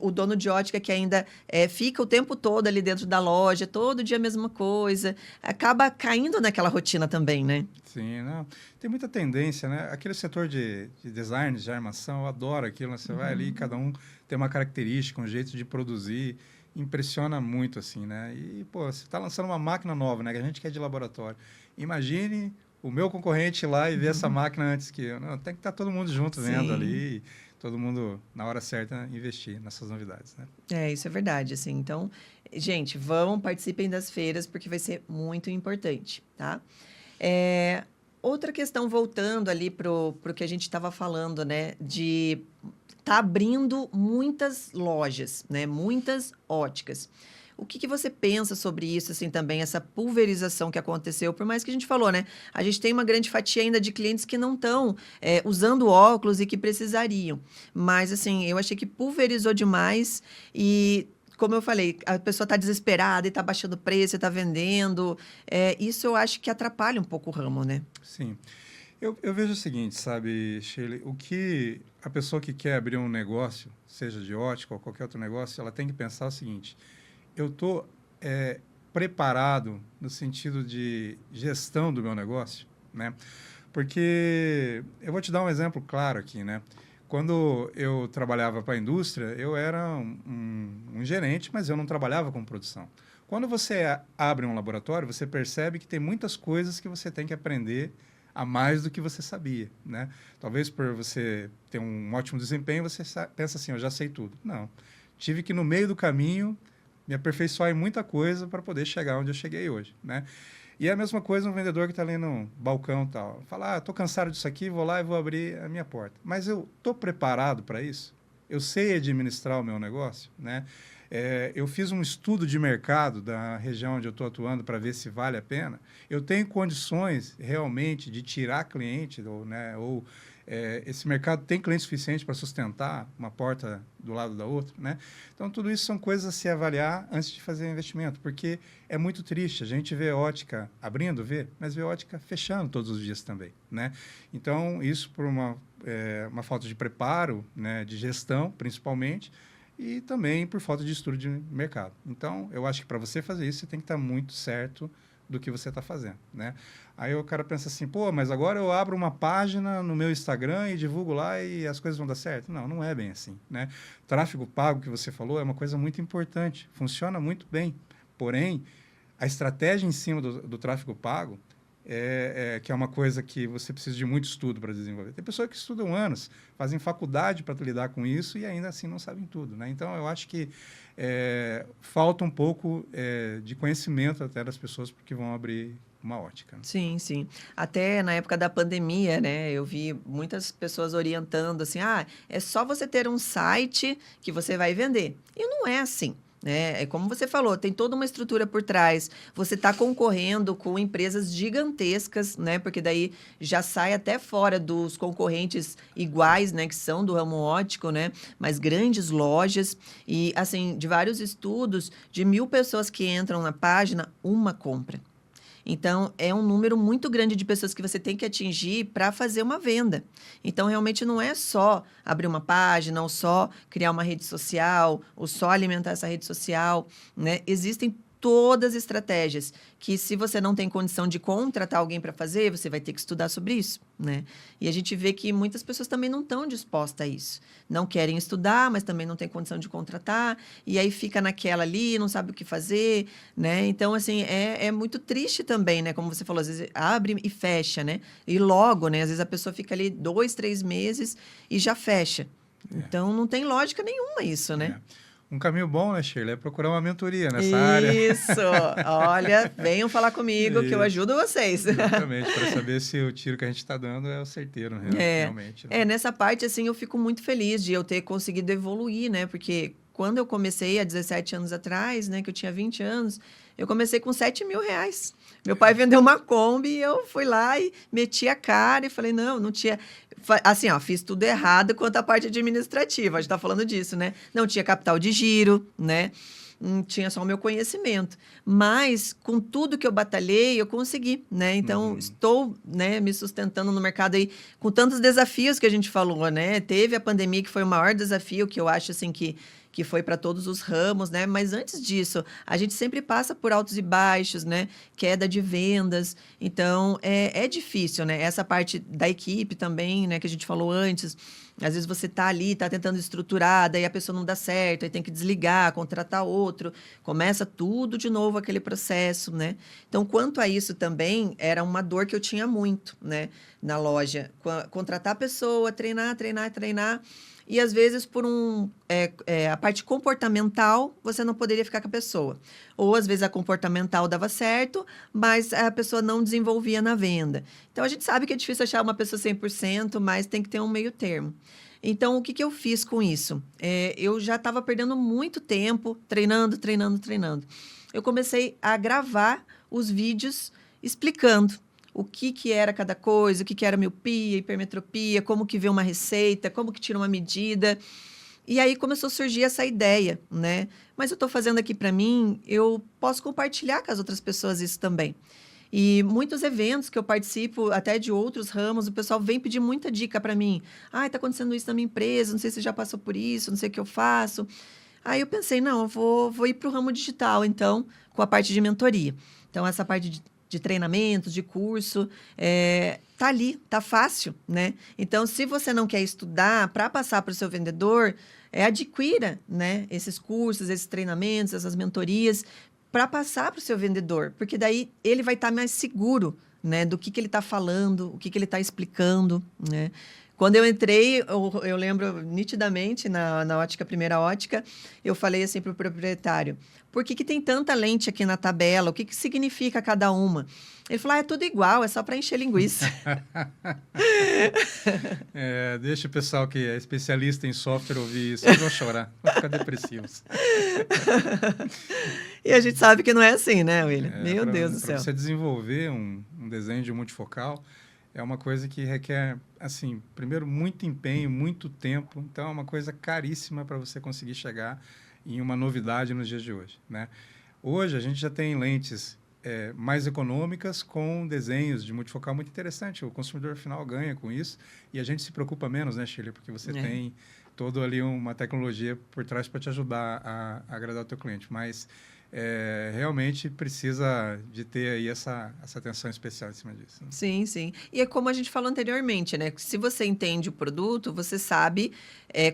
o dono de ótica que ainda fica o tempo todo ali dentro da loja, todo dia a mesma coisa, acaba caindo naquela rotina também, né? Sim, não. Tem muita tendência, né? Aquele setor de design, de armação, eu adoro aquilo, né? Você vai ali, cada um tem uma característica, um jeito de produzir, impressiona muito, assim, né? E, pô, você está lançando uma máquina nova, né? Que a gente quer de laboratório. Imagine o meu concorrente ir lá e ver essa máquina antes que eu. Não, tem que estar todo mundo junto vendo ali. Todo mundo, na hora certa, investir nessas novidades, né? Isso é verdade, assim. Então, gente, participem das feiras, porque vai ser muito importante, tá? Outra questão, voltando ali pro que a gente estava falando, né? De tá abrindo muitas lojas, né? Muitas óticas. O que você pensa sobre isso, assim, também, essa pulverização que aconteceu? Por mais que a gente falou, né? A gente tem uma grande fatia ainda de clientes que não estão usando óculos e que precisariam. Mas, assim, eu achei que pulverizou demais e, como eu falei, a pessoa está desesperada e está baixando o preço, está vendendo. Isso eu acho que atrapalha um pouco o ramo, né? Sim. Eu vejo o seguinte, sabe, Shirley, o que a pessoa que quer abrir um negócio, seja de ótica ou qualquer outro negócio, ela tem que pensar o seguinte: eu estou preparado no sentido de gestão do meu negócio, né? Porque eu vou te dar um exemplo claro aqui, né? Quando eu trabalhava para a indústria, eu era um gerente, mas eu não trabalhava com produção. Quando você abre um laboratório, você percebe que tem muitas coisas que você tem que aprender a mais do que você sabia, né? Talvez por você ter um ótimo desempenho, você pensa assim, eu já sei tudo. Não. Tive que, no meio do caminho, me aperfeiçoar em muita coisa para poder chegar onde eu cheguei hoje, né? E é a mesma coisa um vendedor que está ali no balcão e tal. Fala, estou cansado disso aqui, vou lá e vou abrir a minha porta. Mas eu estou preparado para isso? Eu sei administrar o meu negócio, né? Eu fiz um estudo de mercado da região onde eu estou atuando para ver se vale a pena. Eu tenho condições realmente de tirar cliente, esse mercado tem cliente suficiente para sustentar uma porta do lado da outra, né? Então, tudo isso são coisas a se avaliar antes de fazer investimento, porque é muito triste. A gente vê ótica abrindo, mas vê ótica fechando todos os dias também, né? Então, isso por uma falta de preparo, né, de gestão, principalmente, e também por falta de estudo de mercado. Então, eu acho que para você fazer isso, você tem que estar muito certo do que você está fazendo, né? Aí o cara pensa assim, pô, mas agora eu abro uma página no meu Instagram e divulgo lá e as coisas vão dar certo? Não, não é bem assim, né? Tráfego pago que você falou é uma coisa muito importante, funciona muito bem. Porém, a estratégia em cima do tráfego pago que é uma coisa que você precisa de muito estudo para desenvolver. Tem pessoas que estudam anos, fazem faculdade para lidar com isso e ainda assim não sabem tudo, né? Então, eu acho que falta um pouco de conhecimento até das pessoas porque vão abrir uma ótica. Né? Sim, sim. Até na época da pandemia, né, eu vi muitas pessoas orientando assim, é só você ter um site que você vai vender. E não é assim. É como você falou, tem toda uma estrutura por trás. Você está concorrendo com empresas gigantescas, né? Porque daí já sai até fora dos concorrentes iguais, né? Que são do ramo óptico, né? Mas grandes lojas. E, assim, de vários estudos, de 1.000 pessoas que entram na página, uma compra. Então, é um número muito grande de pessoas que você tem que atingir para fazer uma venda. Então, realmente não é só abrir uma página, ou só criar uma rede social, ou só alimentar essa rede social, né? Existem todas as estratégias que, se você não tem condição de contratar alguém para fazer, você vai ter que estudar sobre isso, né? E a gente vê que muitas pessoas também não estão dispostas a isso. Não querem estudar, mas também não têm condição de contratar, e aí fica naquela ali, não sabe o que fazer, né? Então, assim, é muito triste também, né? Como você falou, às vezes abre e fecha, né? E logo, né? Às vezes a pessoa fica ali 2, 3 meses e já fecha. Então, não tem lógica nenhuma isso, né? Um caminho bom, né, Shirley? É procurar uma mentoria nessa área. Isso! Olha, venham falar comigo que eu ajudo vocês. Exatamente, para saber se o tiro que a gente está dando é o certeiro, realmente. Né? Nessa parte, assim, eu fico muito feliz de eu ter conseguido evoluir, né? Porque quando eu comecei há 17 anos atrás, né? Que eu tinha 20 anos, eu comecei com R$7.000. Meu pai vendeu uma Kombi e eu fui lá e meti a cara e falei, não tinha... Assim, ó, fiz tudo errado quanto à parte administrativa, a gente tá falando disso, né? Não tinha capital de giro, né? Não tinha só o meu conhecimento. Mas, com tudo que eu batalhei, eu consegui, né? Então, estou, né, me sustentando no mercado aí com tantos desafios que a gente falou, né? Teve a pandemia, que foi o maior desafio, que eu acho, assim, que foi para todos os ramos, né? Mas antes disso, a gente sempre passa por altos e baixos, né? Queda de vendas. Então, é difícil, né? Essa parte da equipe também, né? Que a gente falou antes. Às vezes você está ali, está tentando estruturar, daí a pessoa não dá certo, aí tem que desligar, contratar outro. Começa tudo de novo aquele processo, né? Então, quanto a isso também, era uma dor que eu tinha muito, né? Na loja. Contratar a pessoa, treinar. E, às vezes, por a parte comportamental, você não poderia ficar com a pessoa. Ou, às vezes, a comportamental dava certo, mas a pessoa não desenvolvia na venda. Então, a gente sabe que é difícil achar uma pessoa 100%, mas tem que ter um meio termo. Então, o que eu fiz com isso? Eu já estava perdendo muito tempo treinando. Eu comecei a gravar os vídeos explicando o que era cada coisa, o que era miopia, hipermetropia, como que vê uma receita, como que tira uma medida. E aí começou a surgir essa ideia, né? Mas eu estou fazendo aqui para mim, eu posso compartilhar com as outras pessoas isso também. E muitos eventos que eu participo, até de outros ramos, o pessoal vem pedir muita dica para mim. Está acontecendo isso na minha empresa, não sei se já passou por isso, não sei o que eu faço. Aí eu pensei, não, eu vou ir para o ramo digital, então, com a parte de mentoria. Então, essa parte de treinamentos, de curso, tá ali, tá fácil, né? Então, se você não quer estudar para passar para o seu vendedor, adquira, né, esses cursos, esses treinamentos, essas mentorias, para passar para o seu vendedor, porque daí ele vai estar mais seguro, né, do que ele está falando, o que ele está explicando, né? Quando eu entrei, eu lembro nitidamente, na ótica, primeira ótica, eu falei assim para o proprietário, por que tem tanta lente aqui na tabela? O que significa cada uma? Ele falou, é tudo igual, é só para encher linguiça. Deixa o pessoal que é especialista em software ouvir isso, eles vão chorar, vão ficar depressivos. E a gente sabe que não é assim, né, William? Meu Deus do céu. Para você desenvolver um desenho de multifocal, é uma coisa que requer, assim, primeiro, muito empenho, muito tempo. Então, é uma coisa caríssima para você conseguir chegar em uma novidade nos dias de hoje, né? Hoje, a gente já tem lentes mais econômicas com desenhos de multifocal muito interessante. O consumidor final ganha com isso e a gente se preocupa menos, né, Shirley? Porque você tem todo ali uma tecnologia por trás para te ajudar a agradar o teu cliente. Mas realmente precisa de ter aí essa atenção especial em cima disso. Né? Sim, sim. E é como a gente falou anteriormente, né? Se você entende o produto, você sabe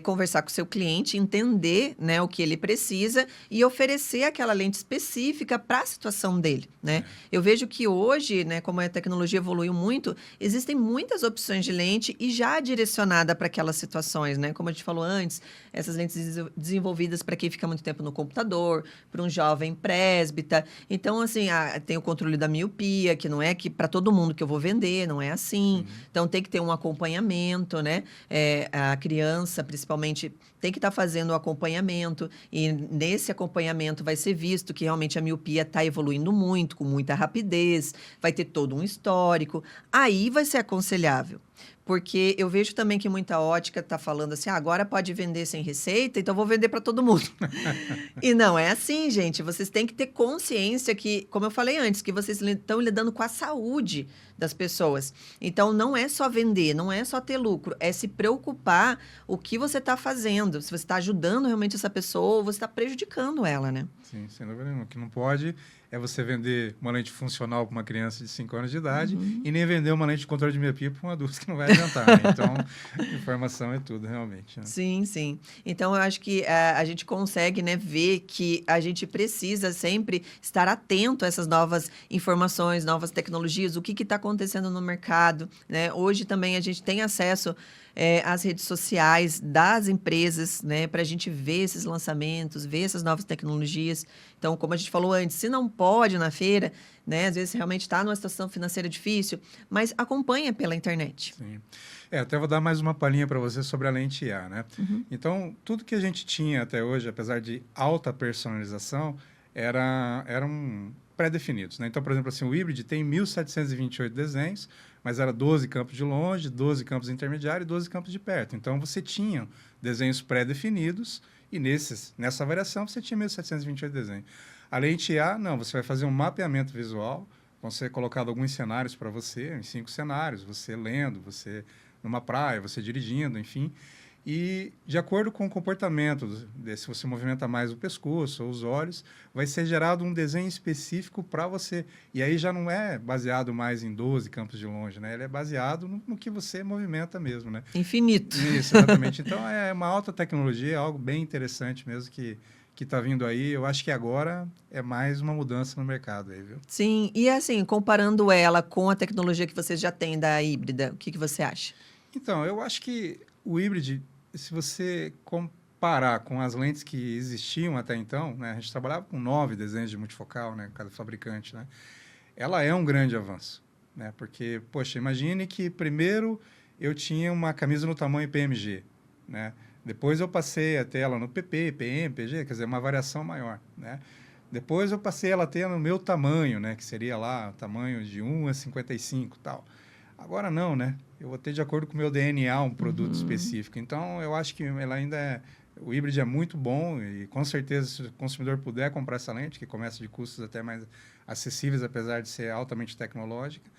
conversar com o seu cliente, entender, né, o que ele precisa e oferecer aquela lente específica para a situação dele, né? Eu vejo que hoje, né, como a tecnologia evoluiu muito, existem muitas opções de lente e já direcionada para aquelas situações, né? Como a gente falou antes, essas lentes desenvolvidas para quem fica muito tempo no computador, para um jovem presbita. Então, assim, tem o controle da miopia, que não é que para todo mundo que eu vou vender, não é assim. Então, tem que ter um acompanhamento, né? A criança, principalmente, tem que estar fazendo o acompanhamento e nesse acompanhamento vai ser visto que realmente a miopia está evoluindo muito, com muita rapidez, vai ter todo um histórico. Aí vai ser aconselhável. Porque eu vejo também que muita ótica está falando assim, agora pode vender sem receita, então vou vender para todo mundo. E não é assim, gente. Vocês têm que ter consciência que, como eu falei antes, que vocês estão lidando com a saúde das pessoas. Então, não é só vender, não é só ter lucro, é se preocupar o que você está fazendo. Se você está ajudando realmente essa pessoa ou você está prejudicando ela, né? Sim, sem dúvida nenhuma. O que não pode é você vender uma lente funcional para uma criança de 5 anos de idade e nem vender uma lente de controle de miopia para um adulto que não vai adiantar. Né? Então, informação é tudo, realmente. Né? Sim, sim. Então, eu acho que a gente consegue, né, ver que a gente precisa sempre estar atento a essas novas informações, novas tecnologias, o que está acontecendo no mercado. Né? Hoje também a gente tem acesso as redes sociais das empresas, né, para a gente ver esses lançamentos, ver essas novas tecnologias. Então, como a gente falou antes, se não pode ir na feira, né, às vezes realmente está numa situação financeira difícil, mas acompanha pela internet. Sim. Até vou dar mais uma palhinha para você sobre a lente IA, né? Uhum. Então, tudo que a gente tinha até hoje, apesar de alta personalização, eram pré-definidos, né? Então, por exemplo, assim, o Hybrid tem 1.728 desenhos, mas era 12 campos de longe, 12 campos intermediários e 12 campos de perto. Então, você tinha desenhos pré-definidos e nessa variação você tinha 1.728 desenhos. A lente IA, não, você vai fazer um mapeamento visual, vão ser colocados alguns cenários para você, em 5 cenários, você lendo, você numa praia, você dirigindo, enfim. E, de acordo com o comportamento, se você movimenta mais o pescoço ou os olhos, vai ser gerado um desenho específico para você. E aí já não é baseado mais em 12 campos de longe, né? Ele é baseado no que você movimenta mesmo, né? Infinito. Isso, exatamente. Então, é uma alta tecnologia, é algo bem interessante mesmo que está vindo aí. Eu acho que agora é mais uma mudança no mercado aí, viu? Sim, e assim, comparando ela com a tecnologia que vocês já têm da híbrida, o que você acha? Então, eu acho que o híbrido, se você comparar com as lentes que existiam até então, né, a gente trabalhava com 9 desenhos de multifocal, né, cada fabricante, né, ela é um grande avanço, né, porque, poxa, imagine que primeiro eu tinha uma camisa no tamanho PMG, né, depois eu passei a tela no PP, PM, PG, quer dizer, uma variação maior, né, depois eu passei ela a ter no meu tamanho, né, que seria lá o tamanho de 1 a 55 e tal. Agora não, né? Eu vou ter de acordo com o meu DNA um produto específico. Então, eu acho que ela ainda o híbrido é muito bom e, com certeza, se o consumidor puder comprar essa lente, que começa de custos até mais acessíveis, apesar de ser altamente tecnológica,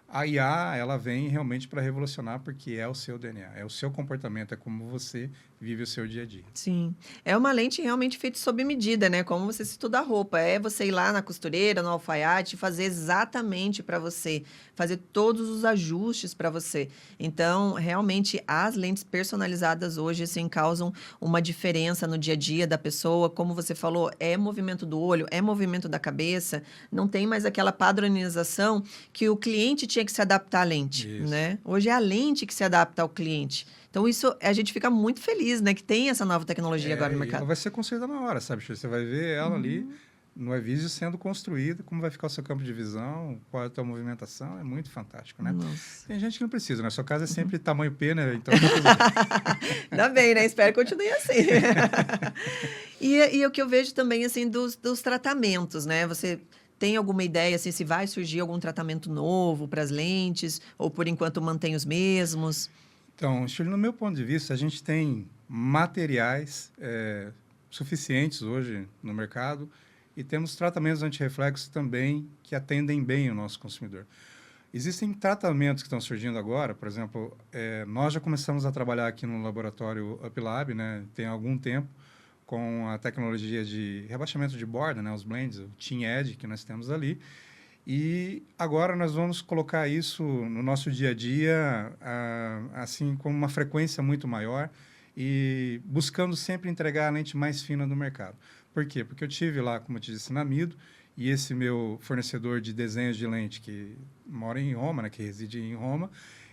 a IA, ela vem realmente para revolucionar porque é o seu DNA, é o seu comportamento, é como você vive o seu dia a dia. Sim. É uma lente realmente feita sob medida, né? Como você se estuda a roupa. É você ir lá na costureira, no alfaiate, fazer exatamente para você, fazer todos os ajustes para você. Então, realmente, as lentes personalizadas hoje, assim, causam uma diferença no dia a dia da pessoa. Como você falou, é movimento do olho, é movimento da cabeça. Não tem mais aquela padronização que o cliente tinha que se adaptar à lente, né? Hoje é a lente que se adapta ao cliente. Então, isso a gente fica muito feliz, né? Que tem essa nova tecnologia agora no mercado. Ela vai ser construída na hora, sabe? Você vai ver ela ali no iVisio sendo construída, como vai ficar o seu campo de visão, qual é a tua movimentação, é muito fantástico, né? Nossa. Tem gente que não precisa, né? Sua casa é sempre tamanho P, né? Então, ainda bem, né? Espero que continue assim. e o que eu vejo também, assim, dos tratamentos, né? Você tem alguma ideia, assim, se vai surgir algum tratamento novo para as lentes, ou por enquanto mantém os mesmos? Então, Shirley, no meu ponto de vista, a gente tem materiais suficientes hoje no mercado e temos tratamentos antirreflexos também que atendem bem o nosso consumidor. Existem tratamentos que estão surgindo agora, por exemplo, nós já começamos a trabalhar aqui no laboratório UpLab, né, tem algum tempo, com a tecnologia de rebaixamento de borda, né, os blends, o Team Edge que nós temos ali. E agora nós vamos colocar isso no nosso dia a dia, assim, com uma frequência muito maior e buscando sempre entregar a lente mais fina do mercado. Por quê? Porque eu tive lá, como eu te disse, na Mido, e esse meu fornecedor de desenhos de lente, que mora em Roma, né, que reside em Roma,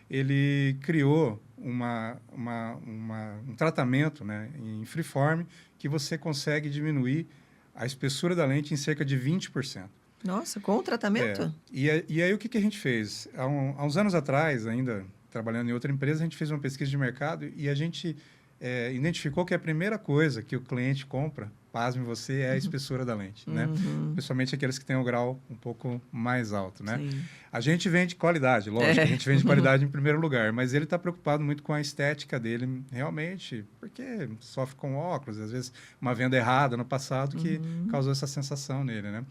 ele criou um tratamento, né, em freeform que você consegue diminuir a espessura da lente em cerca de 20%. Nossa, com o tratamento? E aí o que a gente fez? Há uns anos atrás, ainda trabalhando em outra empresa, a gente fez uma pesquisa de mercado e a gente identificou que a primeira coisa que o cliente compra, pasme você, é a espessura da lente, né? Principalmente aqueles que têm o grau um pouco mais alto, né? Sim. A gente vende qualidade, lógico, a gente vende qualidade em primeiro lugar, mas ele está preocupado muito com a estética dele, realmente, porque sofre com óculos, às vezes uma venda errada no passado que causou essa sensação nele, né?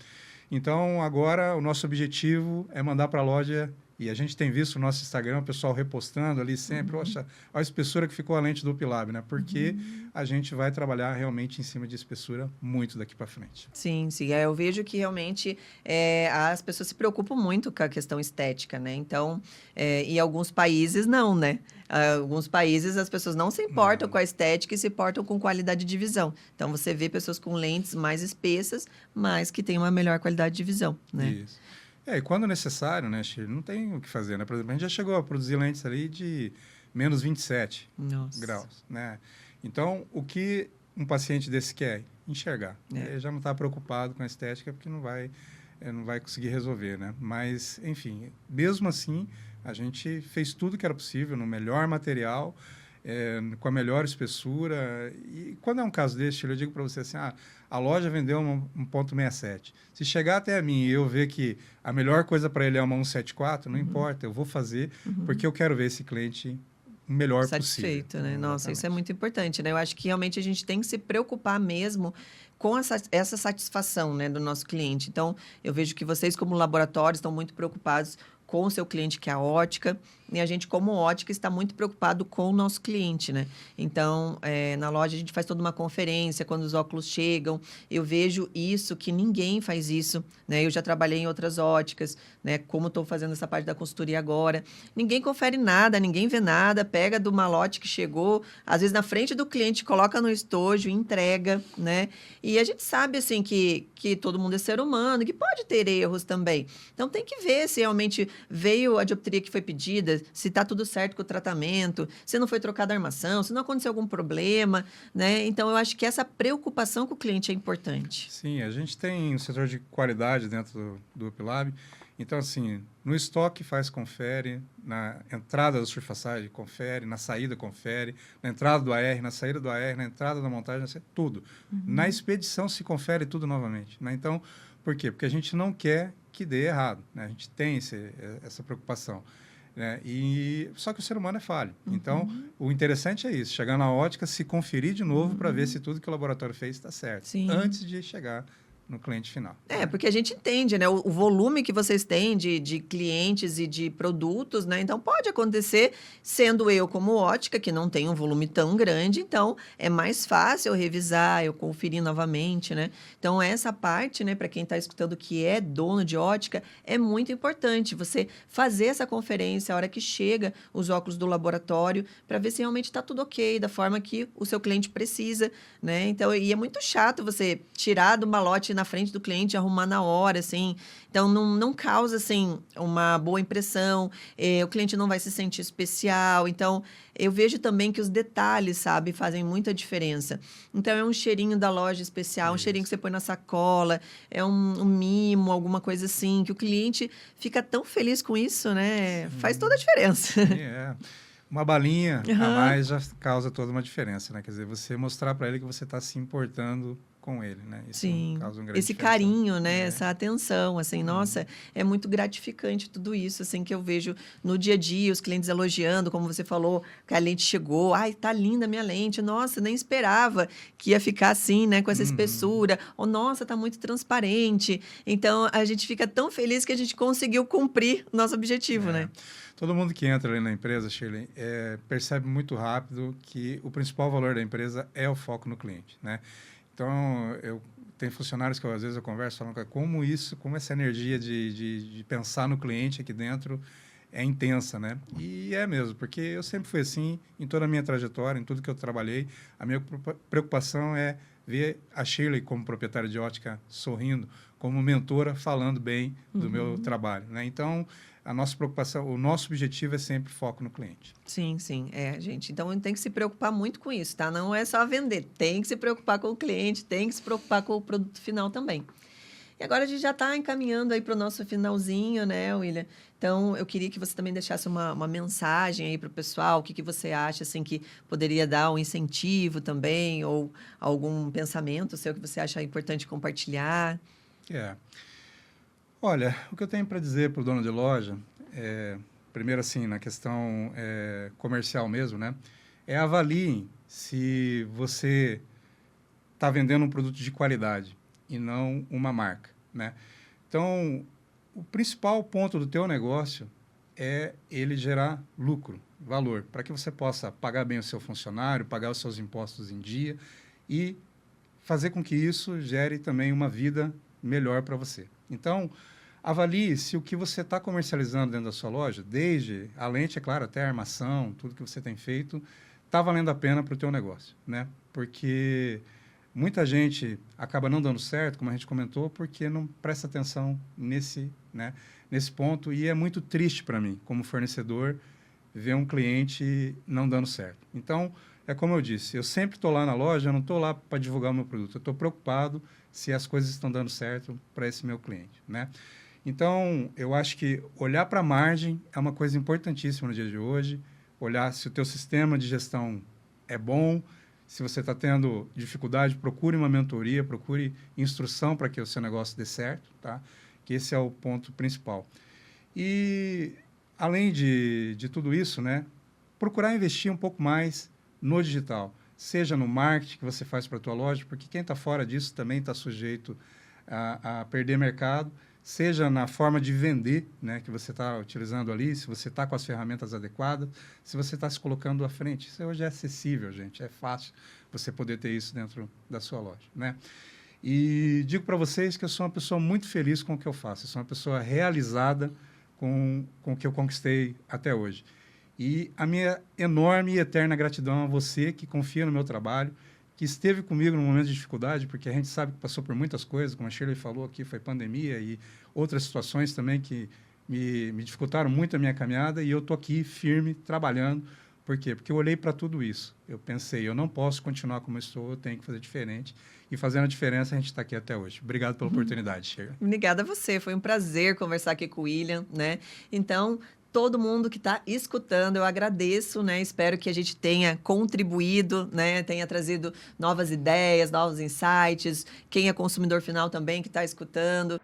Então, agora, o nosso objetivo é mandar para a loja, e a gente tem visto no nosso Instagram, o pessoal repostando ali sempre, olha a espessura que ficou a lente do UpLab, né? Porque a gente vai trabalhar realmente em cima de espessura muito daqui para frente. Sim, sim. Eu vejo que realmente as pessoas se preocupam muito com a questão estética, né? Então, em alguns países, não, né? Alguns países as pessoas não se importam com a estética e se importam com qualidade de visão. Então, você vê pessoas com lentes mais espessas, mas que têm uma melhor qualidade de visão, né? Isso. E quando necessário, né, Shirley, não tem o que fazer, né? Por exemplo, a gente já chegou a produzir lentes ali de menos 27 Nossa. graus, né? Então, o que um paciente desse quer? Enxergar. Ele já não está preocupado com a estética porque não vai conseguir resolver, né? Mas, enfim, mesmo assim, a gente fez tudo que era possível no melhor material, com a melhor espessura. E quando é um caso desse, eu digo para você assim, a loja vendeu um 1.67. Se chegar até a mim e eu ver que a melhor coisa para ele é uma 1.74, não importa, eu vou fazer porque eu quero ver esse cliente o melhor satisfeito, possível. né? Nossa, Exatamente. isso é muito importante, né? Eu acho que realmente a gente tem que se preocupar mesmo com essa satisfação, né, do nosso cliente. Então, eu vejo que vocês, como laboratório, estão muito preocupados com o seu cliente, que é a ótica, e a gente, como ótica, está muito preocupado com o nosso cliente, né? Então, na loja, a gente faz toda uma conferência, quando os óculos chegam, eu vejo isso, que ninguém faz isso, né? Eu já trabalhei em outras óticas, né? Como estou fazendo essa parte da consultoria agora. Ninguém confere nada, ninguém vê nada, pega do malote que chegou, às vezes na frente do cliente, coloca no estojo, entrega, né? E a gente sabe, assim, que todo mundo é ser humano, que pode ter erros também. Então, tem que ver se realmente veio a dioptria que foi pedida, se está tudo certo com o tratamento, se não foi trocada a armação, se não aconteceu algum problema, né? Então, eu acho que essa preocupação com o cliente é importante. Sim, a gente tem um setor de qualidade dentro do UpLab. Então, assim, no estoque confere, na entrada da surfaçagem confere, na saída confere, na entrada do AR, na saída do AR, na entrada da montagem, tudo. Na expedição se confere tudo novamente, né? Então, por quê? Porque a gente não quer que dê errado, né? A gente tem essa preocupação. Né? Só que o ser humano é falho. Então, o interessante é isso, chegar na ótica, se conferir de novo para ver se tudo que o laboratório fez está certo, Sim. antes de chegar no cliente final. Porque a gente entende, né? O volume que vocês têm de clientes e de produtos, né? Então, pode acontecer, sendo eu como ótica, que não tem um volume tão grande, então, é mais fácil eu revisar, eu conferir novamente, né? Então, essa parte, né, para quem está escutando que é dono de ótica, é muito importante você fazer essa conferência a hora que chega os óculos do laboratório, para ver se realmente está tudo ok, da forma que o seu cliente precisa, né? Então, e é muito chato você tirar do malote na frente do cliente, arrumar na hora, assim. Então, não causa, assim, uma boa impressão. O cliente não vai se sentir especial. Então, eu vejo também que os detalhes, sabe, fazem muita diferença. Então, é um cheirinho da loja especial, um cheirinho que você põe na sacola, é um mimo, alguma coisa assim, que o cliente fica tão feliz com isso, né? Faz toda a diferença. Sim, uma balinha a mais já causa toda uma diferença, né? Quer dizer, você mostrar para ele que você está se importando com ele, né? Isso Sim, causa um grande esse diferença. carinho, né? Essa atenção, assim, nossa, é muito gratificante tudo isso, assim, que eu vejo no dia a dia, os clientes elogiando, como você falou, que a lente chegou, ai, tá linda a minha lente, nossa, nem esperava que ia ficar assim, né, com essa espessura, ou nossa, tá muito transparente. Então, a gente fica tão feliz que a gente conseguiu cumprir o nosso objetivo, né? Todo mundo que entra ali na empresa, Shirley, percebe muito rápido que o principal valor da empresa é o foco no cliente, né? Então, eu tenho funcionários que às vezes eu converso falando como essa energia de pensar no cliente aqui dentro é intensa, né? E é mesmo, porque eu sempre fui assim em toda a minha trajetória, em tudo que eu trabalhei. A minha preocupação é ver a Shirley como proprietária de ótica sorrindo, como mentora falando bem do meu trabalho, né? Então, a nossa preocupação, o nosso objetivo é sempre foco no cliente. Sim, sim, gente. Então, tem que se preocupar muito com isso, tá? Não é só vender, tem que se preocupar com o cliente, tem que se preocupar com o produto final também. E agora a gente já está encaminhando aí para o nosso finalzinho, né, William? Então, eu queria que você também deixasse uma mensagem aí para o pessoal, o que você acha, assim, que poderia dar um incentivo também, ou algum pensamento seu que você acha importante compartilhar. Olha, o que eu tenho para dizer para o dono de loja, primeiro assim, na questão comercial mesmo, né? Avaliem se você está vendendo um produto de qualidade e não uma marca, né? Então, o principal ponto do teu negócio é ele gerar lucro, valor, para que você possa pagar bem o seu funcionário, pagar os seus impostos em dia e fazer com que isso gere também uma vida melhor para você. Então, avalie se o que você está comercializando dentro da sua loja, desde a lente, é claro, até a armação, tudo que você tem feito, está valendo a pena para o teu negócio, né? Porque muita gente acaba não dando certo, como a gente comentou, porque não presta atenção nesse ponto. E é muito triste para mim, como fornecedor, ver um cliente não dando certo. Então, é como eu disse, eu sempre estou lá na loja, eu não estou lá para divulgar o meu produto, eu estou preocupado se as coisas estão dando certo para esse meu cliente, né? Então, eu acho que olhar para a margem é uma coisa importantíssima no dia de hoje, olhar se o teu sistema de gestão é bom, se você está tendo dificuldade, procure uma mentoria, procure instrução para que o seu negócio dê certo, tá? Que esse é o ponto principal. E, além de tudo isso, né, procurar investir um pouco mais no digital, seja no marketing que você faz para a tua loja, porque quem está fora disso também está sujeito a perder mercado, seja na forma de vender, né, que você está utilizando ali, se você está com as ferramentas adequadas, se você está se colocando à frente. Isso hoje é acessível, gente, é fácil você poder ter isso dentro da sua loja, né? E digo para vocês que eu sou uma pessoa muito feliz com o que eu faço, eu sou uma pessoa realizada com o que eu conquistei até hoje. E a minha enorme e eterna gratidão a você que confia no meu trabalho, que esteve comigo no momento de dificuldade, porque a gente sabe que passou por muitas coisas, como a Shirley falou aqui, foi pandemia e outras situações também que me dificultaram muito a minha caminhada, e eu estou aqui firme, trabalhando. Por quê? Porque eu olhei para tudo isso. Eu pensei, eu não posso continuar como eu estou, eu tenho que fazer diferente. E fazendo a diferença, a gente está aqui até hoje. Obrigado pela oportunidade, Shirley. Obrigada a você, foi um prazer conversar aqui com o William, né? Então, todo mundo que está escutando, eu agradeço, né? Espero que a gente tenha contribuído, né? Tenha trazido novas ideias, novos insights. Quem é consumidor final também que está escutando.